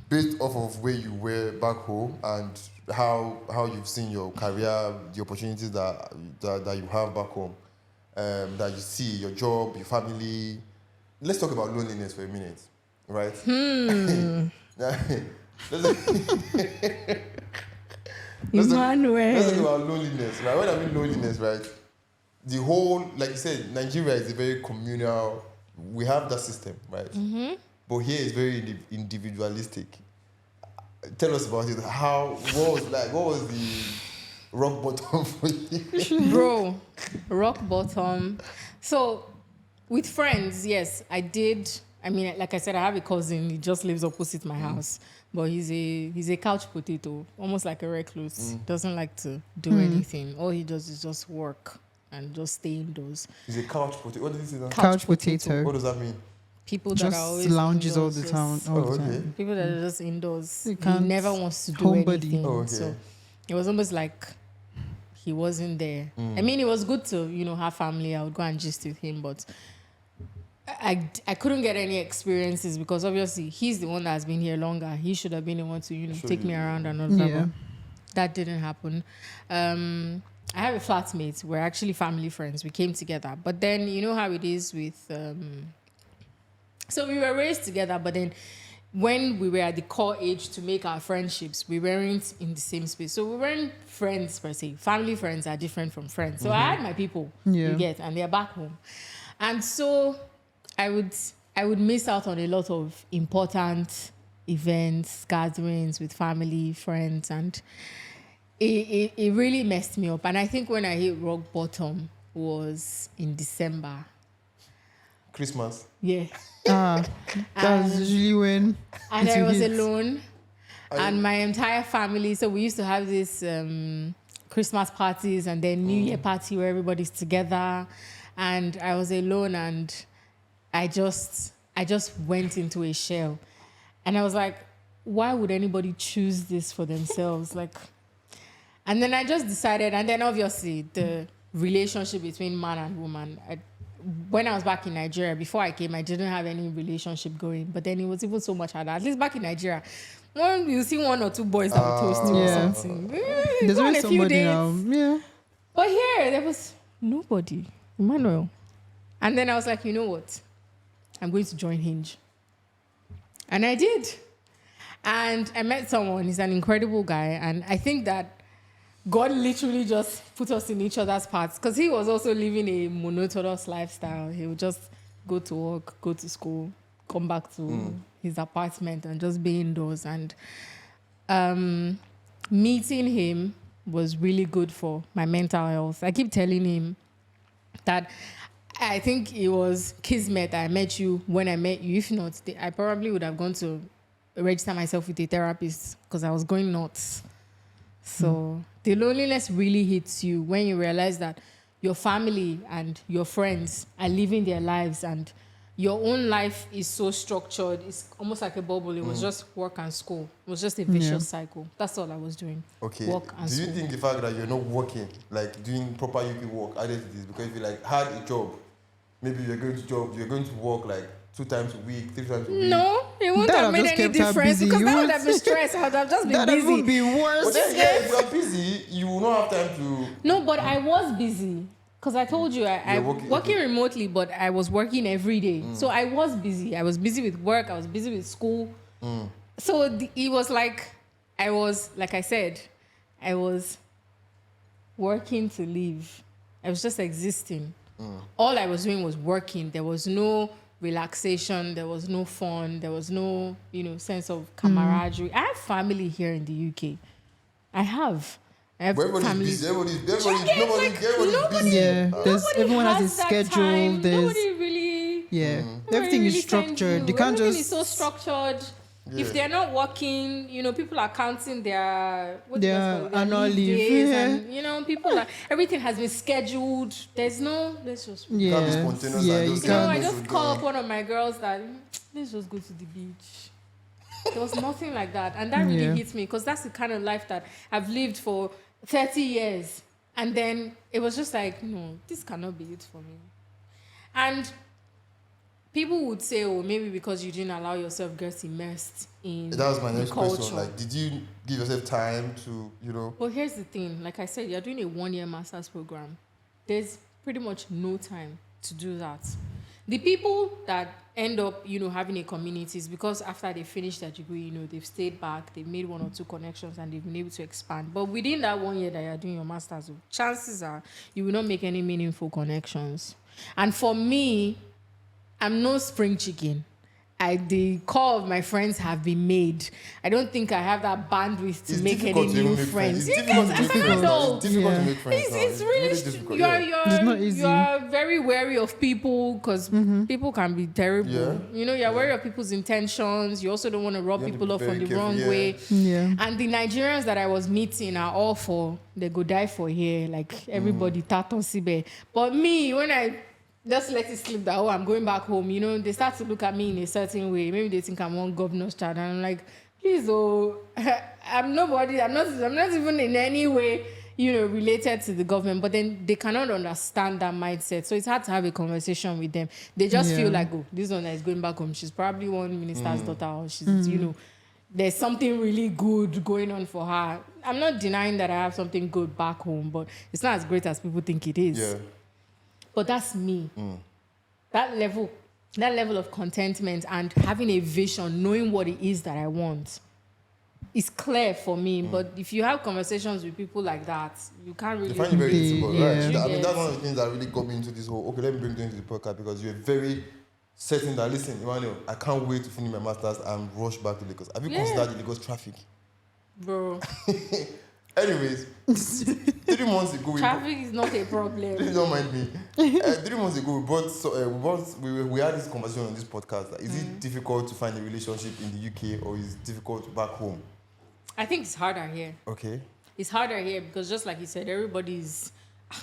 based off of where you were back home and how you've seen your career, the opportunities that you have back home, that you see, your job, your family. Let's talk about loneliness for a minute, right? Let's talk about loneliness, right? When I mean loneliness, right? The whole, like you said, Nigeria is a very communal. We have that system, right? Mm-hmm. But here it's very individualistic. Tell us about it. What was the rock bottom for you? Bro, rock bottom. So, with friends, yes, I did. I mean, like I said, I have a cousin. He just lives opposite my house. But he's a couch potato, almost like a recluse. Doesn't like to do anything. All he does is just work and just stay indoors. He's a couch potato. What did he say now? Couch potato. What does that mean? People Just that are always lounges indoors, all the time. All the time. People that are just indoors. You He can't- never wants to do homebody. anything. Oh, okay. So it was almost like he wasn't there. I mean, it was good to, have family. I would go and gist with him, but I couldn't get any experiences because obviously he's the one that has been here longer. He should have been the one to, take me around and all that. Yeah. That didn't happen. I have a flatmate. We're actually family friends. We came together. But then, you know how it is with... So we were raised together, but then when we were at the core age to make our friendships, we weren't in the same space. So we weren't friends per se. Family friends are different from friends. So I had my people, you get, and they're back home. And so I would miss out on a lot of important events, gatherings with family, friends, and it really messed me up. And I think when I hit rock bottom was in December. Christmas. Yeah. That's usually when. And it I was hits. alone. And my entire family, so we used to have this Christmas parties and then New Year party where everybody's together. And I was alone and I just went into a shell. And I was like, why would anybody choose this for themselves? And then I just decided, and then obviously the relationship between man and woman, when I was back in Nigeria, before I came, I didn't have any relationship going. But then it was even so much harder. At least back in Nigeria, when you see one or two boys that will toast you or something. There's go on always a few somebody dates. now. Yeah. But here, there was nobody. Emmanuel. And then I was like, you know what? I'm going to join Hinge. And I did. And I met someone. He's an incredible guy. And I think that God literally just put us in each other's paths because he was also living a monotonous lifestyle. He would just go to work, go to school, come back to his apartment and just be indoors. And meeting him was really good for my mental health. I keep telling him that I think it was kismet I met you when I met you. If not, I probably would have gone to register myself with a therapist because I was going nuts. So the loneliness really hits you when you realize that your family and your friends are living their lives and your own life is so structured. It's almost like a bubble. It was just work and school. It was just a vicious cycle. That's all I was doing. Okay. Work and Do you school. think the fact that you're not working, like doing proper UK work, added to this? Because if you like had a job, maybe you're going to work like 2 times a week, 3 times a week. No, it wouldn't That have have made just any kept her difference busy. because You that would would- have been stressed. I would have just been That would busy. be But worse. then, yeah, if you're busy, you will not have time to. No, but I was busy because I told you I You're working working- remotely, but I was working every day. So I was busy. I was busy with work. I was busy with school. So it was like I was, like I said, I was working to live. I was just existing. All I was doing was working. There was no relaxation. There was no fun. There was no, sense of camaraderie. I have family here in the UK. I have Everybody's family. busy. Everybody's nobody- busy. Yeah, there's Nobody everyone has a that schedule. time. There's Nobody really. yeah, nobody everything is really sends structured. you. They can't Everything just is so structured. Yeah. If they're not working, people are counting their what do you Their guys call it? Their annual leave. days, Yeah. and people are everything has been scheduled. There's no let's just. Can't be yeah, spontaneous yeah. and You just You know, I can't. Yes, just we're call going. up one of my girls that let's just go to the beach. There was nothing like that, and that really Yeah. hits me because that's the kind of life that I've lived for 30 years, and then it was just like, no, this cannot be it for me. And people would say, oh, maybe because you didn't allow yourself get immersed in That was my the next culture. question. Like, did you give yourself time to, But here's the thing, like I said, you're doing a 1-year master's program. There's pretty much no time to do that. The people that end up, having a community is because after they finish their degree, they've stayed back, they've made 1 or 2 connections and they've been able to expand. But within that 1 year that you're doing your master's, chances are you will not make any meaningful connections. And for me, I'm no spring chicken. The call of my friends have been made. I don't think I have that bandwidth to it's make any difficult to even new make friends. It's You difficult guys to make are friends. now. adults. It's difficult Yeah. to make friends. It's, now. it's really difficult. you're, yeah. It's not easy. you're very wary of people because people can be terrible. Yeah. You're wary of people's intentions. You also don't want to rub You have to people be off very on the careful, wrong yeah. way. Yeah. And the Nigerians that I was meeting are all for they go die for here, like everybody taton sibe. But me, when I just let it slip that I'm going back home, they start to look at me in a certain way. Maybe they think I'm one governor's child, and I'm like, please, I'm nobody. I'm not even in any way, related to the government. But then they cannot understand that mindset, so it's hard to have a conversation with them. They just feel like, oh, this one that is going back home, she's probably one minister's daughter, or she's, there's something really good going on for her. I'm not denying that I have something good back home, but it's not as great as people think it is. Yeah. But that's me. That level of contentment and having a vision, knowing what it is that I want, is clear for me. But if you have conversations with people like that, you can't really. You find it very difficult, Yeah. right? You I mean, get- that's one of the things that really got me into this whole, okay, let me bring you into the podcast because you're very certain that, listen, Emmanuel, I can't wait to finish my master's and rush back to Lagos. Have you Yeah. considered the Lagos traffic? Bro, Anyways, 3 months ago, traffic is not a problem. Please don't mind me. 3 months ago, we had this conversation on this podcast. That, is it difficult to find a relationship in the UK or is it difficult back home? I think it's harder here. Okay. It's harder here because just like you said, everybody's,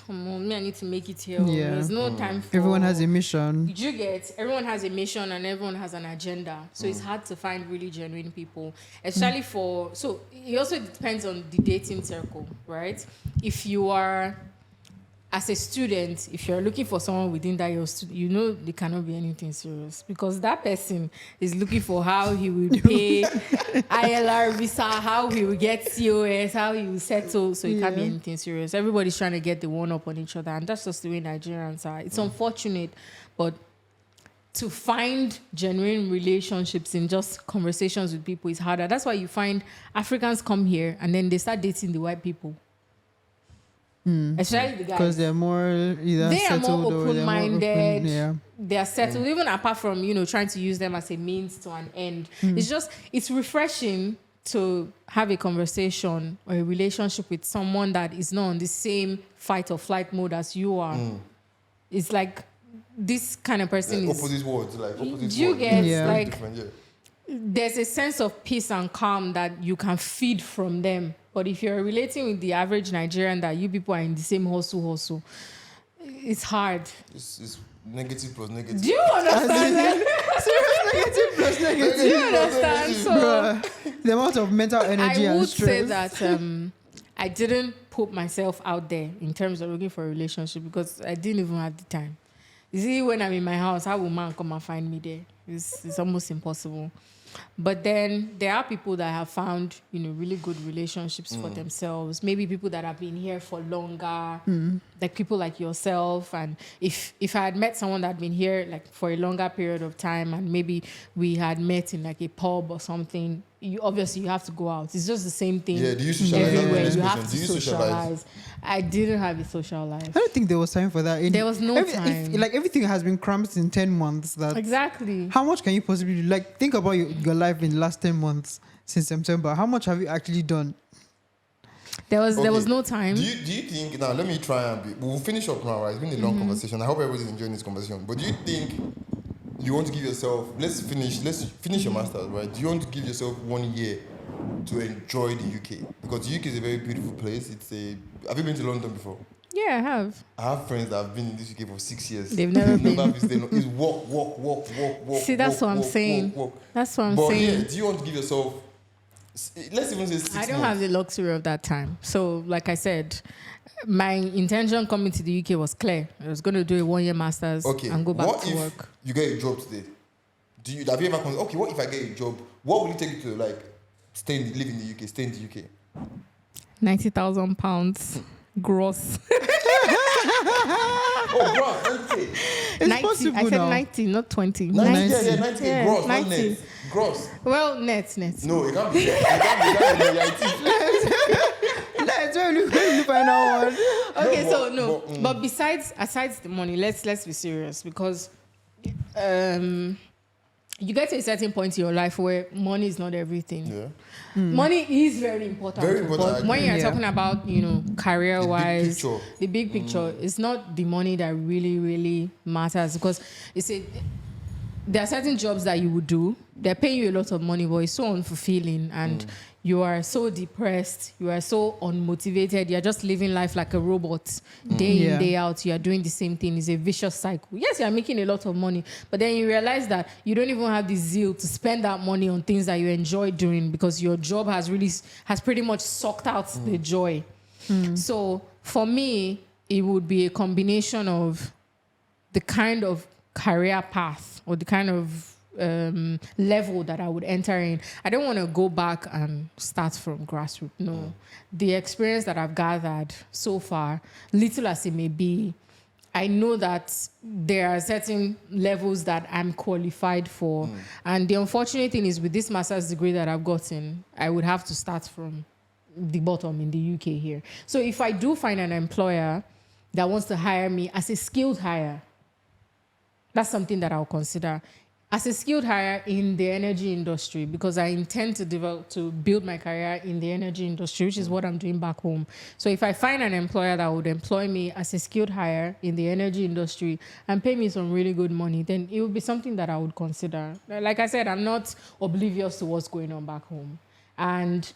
me, I need to make it here. Yeah. There's no time for... Everyone has a mission. You get everyone has a mission and everyone has an agenda, so it's hard to find really genuine people, especially for. So it also depends on the dating circle, right? If you are, as a student, if you're looking for someone within that your they cannot be anything serious because that person is looking for how he will pay ILR visa, how he will get COS, how he will settle. So it can't be Yeah. anything serious. Everybody's trying to get the one up on each other, and that's just the way Nigerians are. It's unfortunate, but to find genuine relationships in just conversations with people is harder. That's why you find Africans come here and then they start dating the white people. Especially the guys. Because they're more either They are settled more or they're more open-minded. open. Yeah. They are settled, even apart from, trying to use them as a means to an end. It's refreshing to have a conversation or a relationship with someone that is not on the same fight or flight mode as you are. It's like this kind of person Like is. opposite words, like opposite Do you words. get Yeah. like Different, yeah. there's a sense of peace and calm that you can feed from them. But if you're relating with the average Nigerian that you people are in the same hustle, it's hard. It's negative plus negative. Do you understand? Negative plus negative. Do you understand? So Bruh, the amount of mental energy I and would stress. say that I didn't put myself out there in terms of looking for a relationship because I didn't even have the time. You see, when I'm in my house, how will man come and find me there? It's almost impossible. But then there are people that have found, really good relationships for themselves. Maybe people that have been here for longer, like people like yourself. And if I had met someone that had been here like for a longer period of time, and maybe we had met in like a pub or something, obviously you have to go out. It's just the same thing. Yeah, do you socialize? everywhere? That's You my have next to question. Do you socialize? socialize. I didn't have a social life. I don't think there was time for that. There was no time. Like everything has been cramped in 10 months. That Exactly. How much can you possibly do? Like, think about your life in the last 10 months since September. How much have you actually done? There was Okay. no time. Do you think now? Let me try and be. We'll finish up now, right? It's been a long conversation. I hope everybody's enjoying this conversation. But do you think you want to give yourself? Let's finish your masters, right? Do you want to give yourself 1 year to enjoy the UK? Because the UK is a very beautiful place. Have you been to London before? Yeah, I have. I have friends that have been in this UK for 6 years. They've never been. visited. It's walk. See, that's what I'm saying. That's what I'm saying. Yeah, do you want to give yourself? Let's even say 6 months. I don't have the luxury of that time. So, like I said, my intention coming to the UK was clear. I was going to do a 1 year master's and go back what to if work. you get a job today? Have you ever considered, okay, what if I get a job? What will it take you to live in the UK, stay in the UK? £90,000 gross. Oh, gross, 90. It's 90. possible I said now. 90, not 20. 90, 90. yeah, 90, Yeah, gross, 90. not net. Gross. Well, net. No, it can't be. It can't be reality. Let's really find out one. Okay, No, but aside the money, let's be serious because you get to a certain point in your life where money is not everything. Yeah. Money is very important. Very important, But when I you're agree. talking about, career-wise, picture. the big picture, it's not the money that really, really matters because there are certain jobs that you would do. They're paying you a lot of money, but it's so unfulfilling and you are so depressed. You are so unmotivated. You're just living life like a robot. Day in, day out, you are doing the same thing. It's a vicious cycle. Yes, you are making a lot of money, but then you realize that you don't even have the zeal to spend that money on things that you enjoy doing because your job has pretty much sucked out the joy. So for me, it would be a combination of the kind of career path or the kind of level that I would enter in. I don't want to go back and start from grassroots. No. The experience that I've gathered so far, little as it may be, I know that there are certain levels that I'm qualified for. And the unfortunate thing is with this master's degree that I've gotten, I would have to start from the bottom in the UK here. So if I do find an employer that wants to hire me as a skilled hire, that's something that I'll consider. As a skilled hire in the energy industry, because I intend to build my career in the energy industry, which is what I'm doing back home. So if I find an employer that would employ me as a skilled hire in the energy industry and pay me some really good money, then it would be something that I would consider. Like I said, I'm not oblivious to what's going on back home. And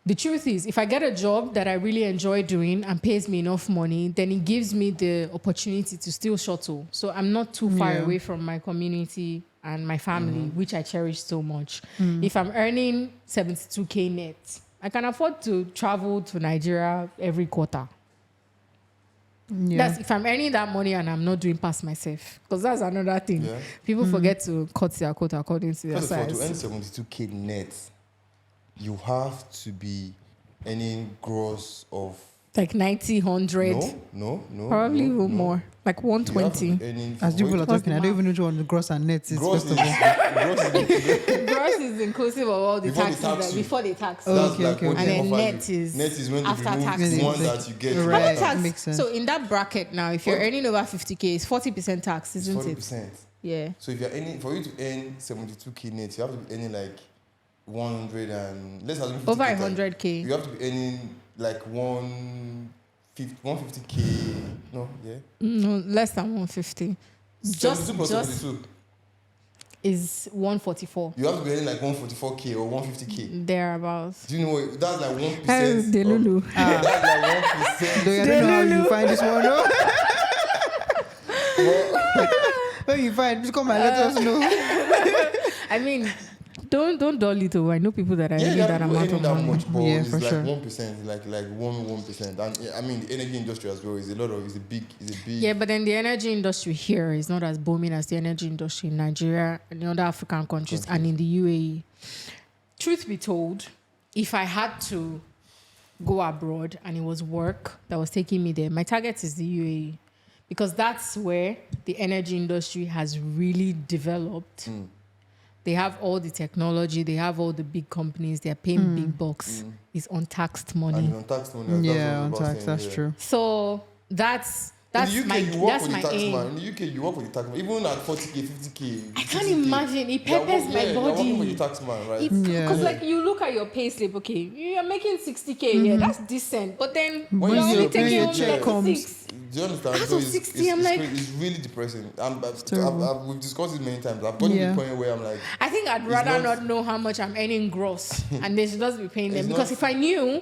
the truth is, if I get a job that I really enjoy doing and pays me enough money, then it gives me the opportunity to still shuttle. So I'm not too far away from my community and my family, which I cherish so much. If I'm earning 72K net, I can afford to travel to Nigeria every quarter. Yeah. That's if I'm earning that money and I'm not doing past myself. Because that's another thing. Yeah. People forget to cut their coat according to their First of all, to size. earn 72K net, you have to be earning gross of Like 90, 100. No. Probably no, even more. Like You have to 120. be earning As people are What's talking, the I don't even know which one the gross and net is. gross First is, of all. gross is Gross is inclusive of all the Before they taxes tax that you. before they tax. Oh, that's okay, like okay, what okay. they And then offer net you. is Net is when they after remove taxes. the one that you get. Right. from How the much tax? makes sense. So in that bracket now, if you're What? earning over 50K, it's 40% tax, isn't 40%. it? Yeah. So if you're earning, for you to earn 72K net, you have to be earning like 100 and let's assume 50K Over times. 100K. You have to be earning like 150K. No, yeah. No, less than 150. Just 72 plus 72. is 144. You have to be earning like 144K or 150K. Thereabouts. Do you know what? That's like 1%. Delulu. That's like 1%. Though I don't know how you find this one. No? When you find, just come and let us know. I mean, don't dull it over. I know people that are earning that amount of money. Much, but Yeah, it's for like sure. 1%, like 1%. And I mean, the energy industry as well is a big. Yeah, but then the energy industry here is not as booming as the energy industry in Nigeria and the other African countries and in the UAE. Truth be told, if I had to go abroad and it was work that was taking me there, my target is the UAE because that's where the energy industry has really developed. They have all the technology, they have all the big companies, they're paying big bucks. It's untaxed money. And untaxed money. Yeah, on tax, that's true. So that's in the UK, my you work that's for the my tax aim. man. In the UK, you work for the tax man. Even at 40K, 50K. I can't imagine. It peppers my You're working for body. the tax man, right? Because like you look at your pay slip, okay, you're making 60K, yeah, that's decent. But then When you're you see only your taking pay home check 36. Do you understand? Out of 60, I'm like- it's really depressing. terrible. We've discussed it many times. I've gotten to Yeah. the point where I'm like, I think I'd rather not- not know how much I'm earning gross and they should just be paying them. It's Because not- if I knew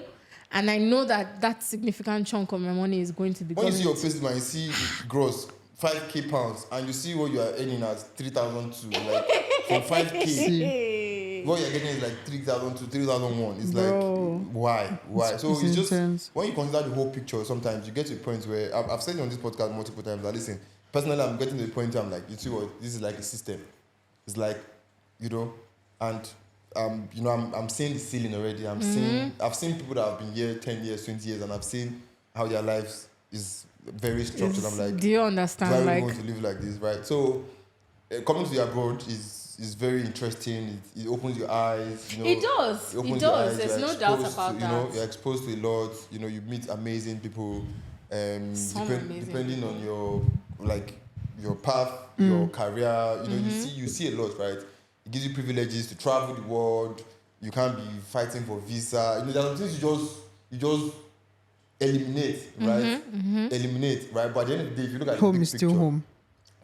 and I know that significant chunk of my money is going to the when you see your government. pay slip and you see gross 5K pounds and you see what you are earning as 3,002, like from 5K, Hey. what you're getting is like 3,002, 3,001. It's Bro. like, why? So It's it's just, intense. when you consider the whole picture, sometimes you get to a point where, I've said it on this podcast multiple times, that listen, personally, I'm getting to the point where I'm like, you see what, this is like a system. It's like, and I'm seeing the ceiling already. I've seen people that have been here 10 years, 20 years, and I've seen how their lives is very structured. I'm like, Do you do I understand? really Like, want to live like this, right? So, coming to the abroad is very interesting. It opens your eyes. it does. It opens It your does. eyes. There's You're no doubt exposed about to, that. You're exposed to a lot. You meet amazing people. Some amazing Depending people. on your path, your career. You see a lot, right? It gives you privileges to travel the world. You can't be fighting for visa. There are things you just eliminate, right? Eliminate, right? But at the end of the day, if you look at the Home big is still picture, home.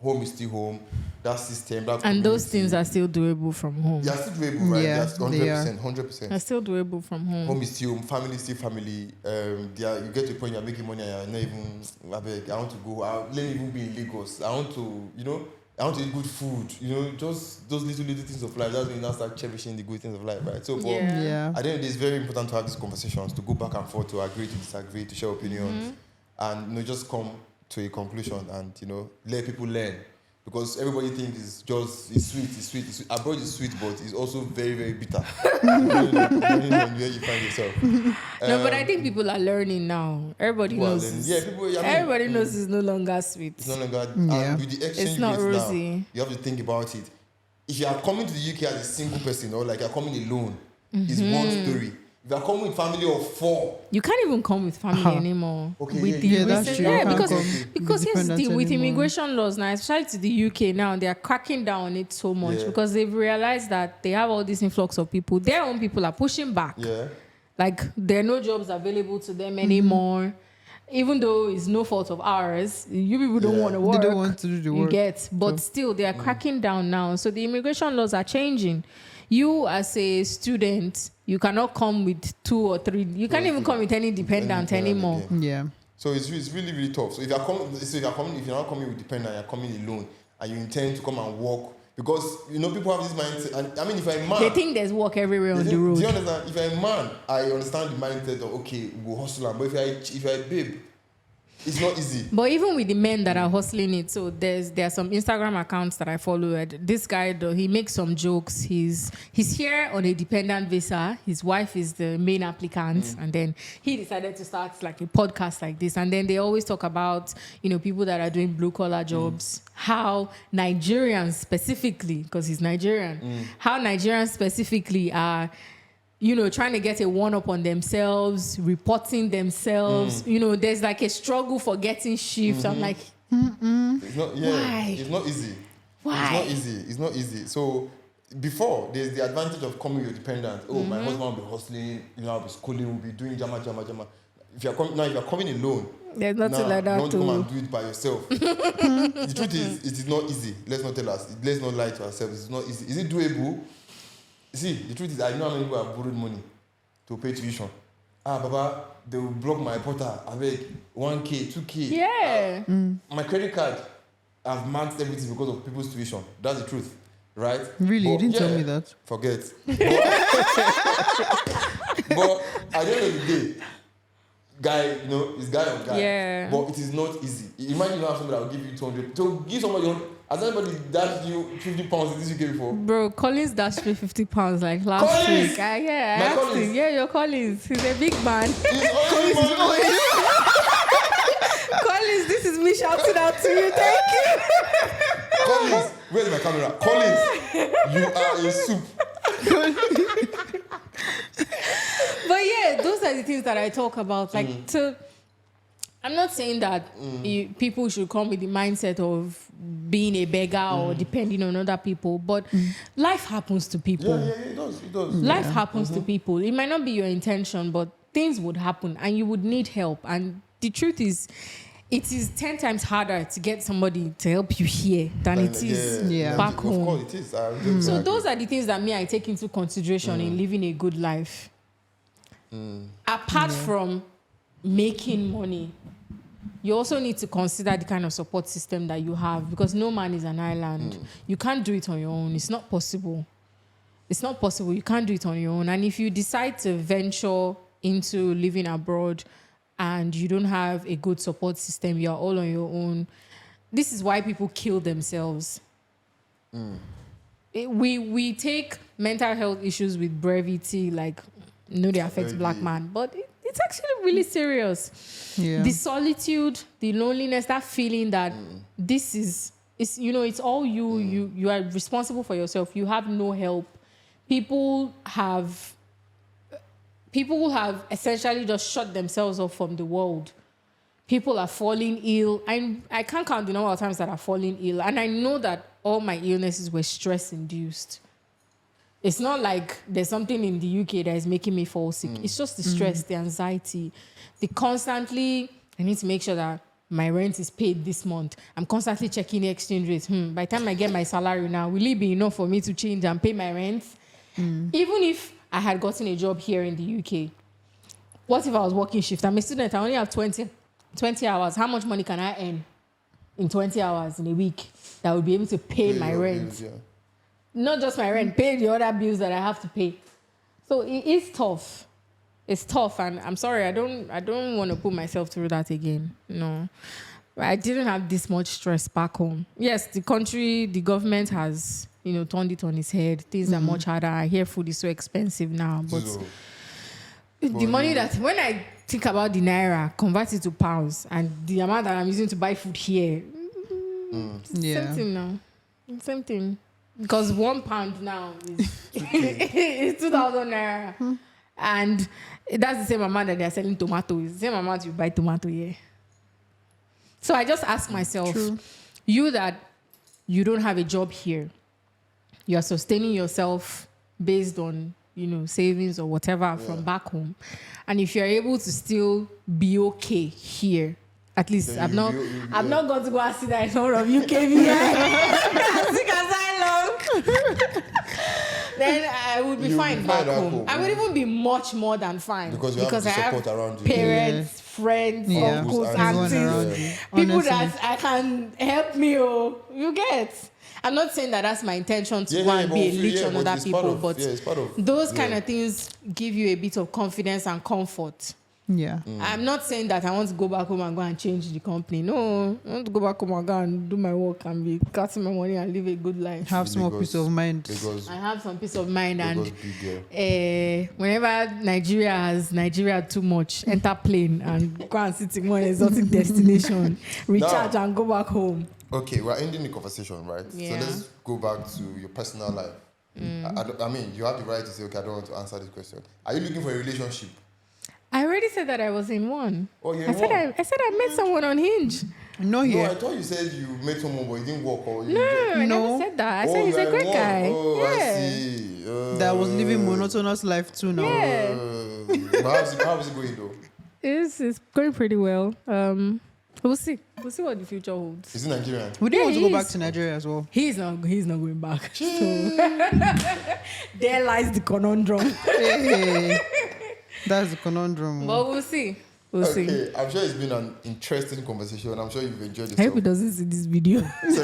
home is still home. That system, that And those community, things are still doable from home. they are still doable, right? Yeah, They are they 100%, 100%. They're still doable from home. Home is still home, family is still family. You get to a point you're making money and you're not even, I want to go, let me even be in Lagos. I want to eat good food. Just those little things of life. That's when you now start cherishing the good things of life, right? So, but Yeah. at the end of the day, it's very important to have these conversations, to go back and forth, to agree, to disagree, to share opinions, and just come to a conclusion and let people learn. Because everybody thinks it's sweet. Abroad is sweet, but it's also very, very bitter. Depending on where you find yourself. No, but I think people are learning now. Everybody knows. Everybody knows it's no longer sweet. It's no longer. Yeah. And with the exchange It's not rates rosy. now, you have to think about it. If you are coming to the UK as a single person or like you're coming alone, it's one story. If you're coming with family of 4, You can't even come with family anymore. Okay, with yeah, the yeah, that's recent- true. You Yeah, can't because come because here's the independent thing with anymore. immigration laws now, especially to the UK now, they are cracking down on it so much Yeah. because they've realized that they have all this influx of people. Their own people are pushing back. yeah. Like there are no jobs available to them anymore. Even though it's no fault of ours, you people don't Yeah. want to They work. don't want to do the You work. get, but still they are cracking down now. So the immigration laws are changing. You as a student, you cannot come with 2 or 3. You can't even come with any dependent anymore. again. Yeah. So it's really, really tough. So if you're not coming with dependent, you're coming alone, and you intend to come and work, because people have this mindset. And I mean, if I'm a man, They think there's work everywhere on the do you road. understand? If you're a man, I understand the mindset of okay, we'll hustle. But if you're a babe, it's not easy. But even with the men that are hustling it, so there are some Instagram accounts that I follow. This guy, though, he makes some jokes. He's here on a dependent visa. His wife is the main applicant, and then he decided to start like a podcast like this. And then they always talk about people that are doing blue collar jobs, how Nigerians specifically, because he's Nigerian, how Nigerians specifically are. Trying to get a one-up on themselves, reporting themselves. There's like a struggle for getting shifts. I'm like, It's not. Yeah. Why? It's not easy. Why? It's not easy. So before, there's the advantage of coming with dependent. Oh, my husband will be hustling. I'll be schooling. We'll be doing jama. if you're coming alone, There's nothing like you that want to come too. and do it by yourself. The truth is, it is not easy. Let's not lie to ourselves. It's not easy. Is it doable? You see, the truth is, I know how many people have borrowed money to pay tuition. Baba, they will block my portal. I beg 1K, 2K. Yeah. My credit card, I've maxed everything because of people's tuition. That's the truth, right? Really? You But, didn't tell me that. Forget. But at the end of the day, guy, it's guy on guy. Yeah. But it is not easy. Imagine you have somebody that will give you 200. So give somebody, has anybody dashed you £50 in this UK before? Bro, Collins dashed me £50 like last Collins! week. I My asked Collins. him. Yeah, your Collins. He's a big man. It's only Collins, this is me shouting out to you. Thank you. Collins, where's my camera? Collins, you are a soup. But yeah, those are the things that I talk about. Like, I'm not saying that people should come with the mindset of being a beggar or depending on other people, but life happens to people. Yeah, it does. Life happens to people. It might not be your intention, but things would happen and you would need help. And the truth is, it is 10 times harder to get somebody to help you here than it is back home. Of course it is. So those are the things that I take into consideration in living a good life. Apart from making money, you also need to consider the kind of support system that you have, because no man is an island. You can't do it on your own. It's not possible. It's not possible. You can't do it on your own. And if you decide to venture into living abroad and you don't have a good support system, you're all on your own. This is why people kill themselves. We take mental health issues with brevity, like, they affect black man, but it's actually really serious. Yeah. The solitude, the loneliness, that feeling that this is it's all you. You are responsible for yourself. You have no help. People have essentially just shut themselves off from the world. People are falling ill. I can't count the number of times that are falling ill. And I know that all my illnesses were stress-induced. It's not like there's something in the UK that is making me fall sick. It's just the stress, the anxiety, I need to make sure that my rent is paid this month. I'm constantly checking the exchange rate. By the time I get my salary now, will it be enough for me to change and pay my rent? Even if I had gotten a job here in the UK, what if I was working shift? I'm a student. I only have 20 hours. How much money can I earn in 20 hours in a week that would be able to pay my rent? Bills, yeah. Not just my rent, pay the other bills that I have to pay. So it is tough. It's tough, and I'm sorry, I don't want to put myself through that again. No. I didn't have this much stress back home. Yes, the government has, turned it on its head. Things are much harder. I hear food is so expensive now, but the money that, when I think about the naira, convert it to pounds, and the amount that I'm using to buy food here, same thing now. Same thing. Because £1 now is 2,000 naira. And that's the same amount that they're selling tomatoes. It's the same amount you buy tomato here. So I just ask myself, you don't have a job here, you're sustaining yourself based on, savings or whatever from back home. And if you're able to still be okay here, at least I'm not going to go and sit there in front of UK sick as I long. Then I would be fine back home. I would even be much more than fine. Because you have the support around you. Parents, friends, uncles, aunties, people that I can help me. You get. I'm not saying that that's my intention to go and be a leech on other people, but those kind of things give you a bit of confidence and comfort. Yeah. I'm not saying that I want to go back home and go and change the company. No, I want to go back home and go and do my work and be cutting my money and live a good life. Have some peace of mind. I have some peace of mind, and whenever Nigeria has Nigeria too much, enter plane and go and sit in one exotic destination, recharge and go back home. Okay, we're ending the conversation, right? Yeah. So let's go back to your personal life. I mean, you have the right to say, okay, I don't want to answer this question. Are you looking for a relationship? I already said that I was in one. Oh, you're I in one? I said I met someone on Hinge. No, I thought you said you met someone but it didn't work. Or you I never said that. I said he's a great guy. Oh, yeah. I see. that was living monotonous life too now. Yeah. But how is it going though? It's going pretty well. We'll see. We'll see what the future holds. Is he Nigerian? Would you Yeah, want to he go back is. to Nigeria as well? He's not going back. So there lies the conundrum. Hey, that's the conundrum. But we'll see. We'll see. Okay, I'm sure it's been an interesting conversation. I'm sure you've enjoyed I yourself. hope he doesn't see this video. What did you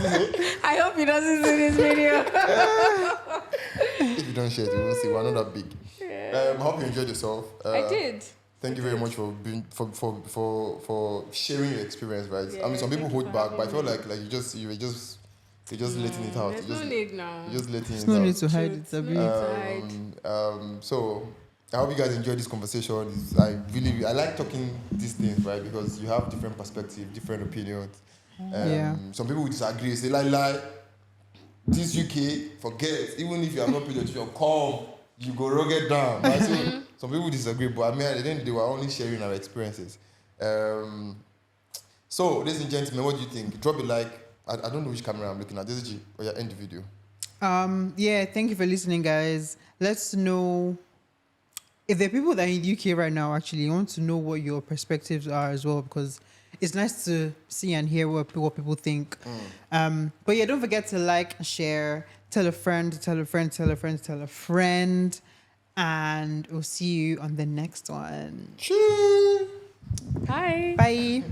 say? I hope he doesn't see this video. If you don't share it, you won't see. We're not that big. I hope you enjoyed yourself. I did. Thank you very much for being for sharing your experience, right? Yeah, I mean, some people thank you hold for back, but I felt having like you're just letting it out. There's You're no need now. just letting There's it no out. need to hide True, it, it's no Abi. need to hide. So I hope you guys enjoyed this conversation. I like talking these things, right? Because you have different perspectives, different opinions. Yeah. Some people will disagree, say lie. This UK, forget. Even if you are not paid attention, come, you go rugged down. Right? So some people disagree, but I mean, at the end they were only sharing our experiences. So, ladies and gentlemen, what do you think? Drop a like. I don't know which camera I'm looking at. This is G. Oh yeah, end the video. Yeah, thank you for listening, guys. Let's know if there are people that are in the UK right now. Actually, I want to know what your perspectives are as well, because it's nice to see and hear what people think. But yeah, don't forget to like, share, tell a friend, tell a friend, tell a friend, tell a friend, and we'll see you on the next one. Cheers. Bye. Bye.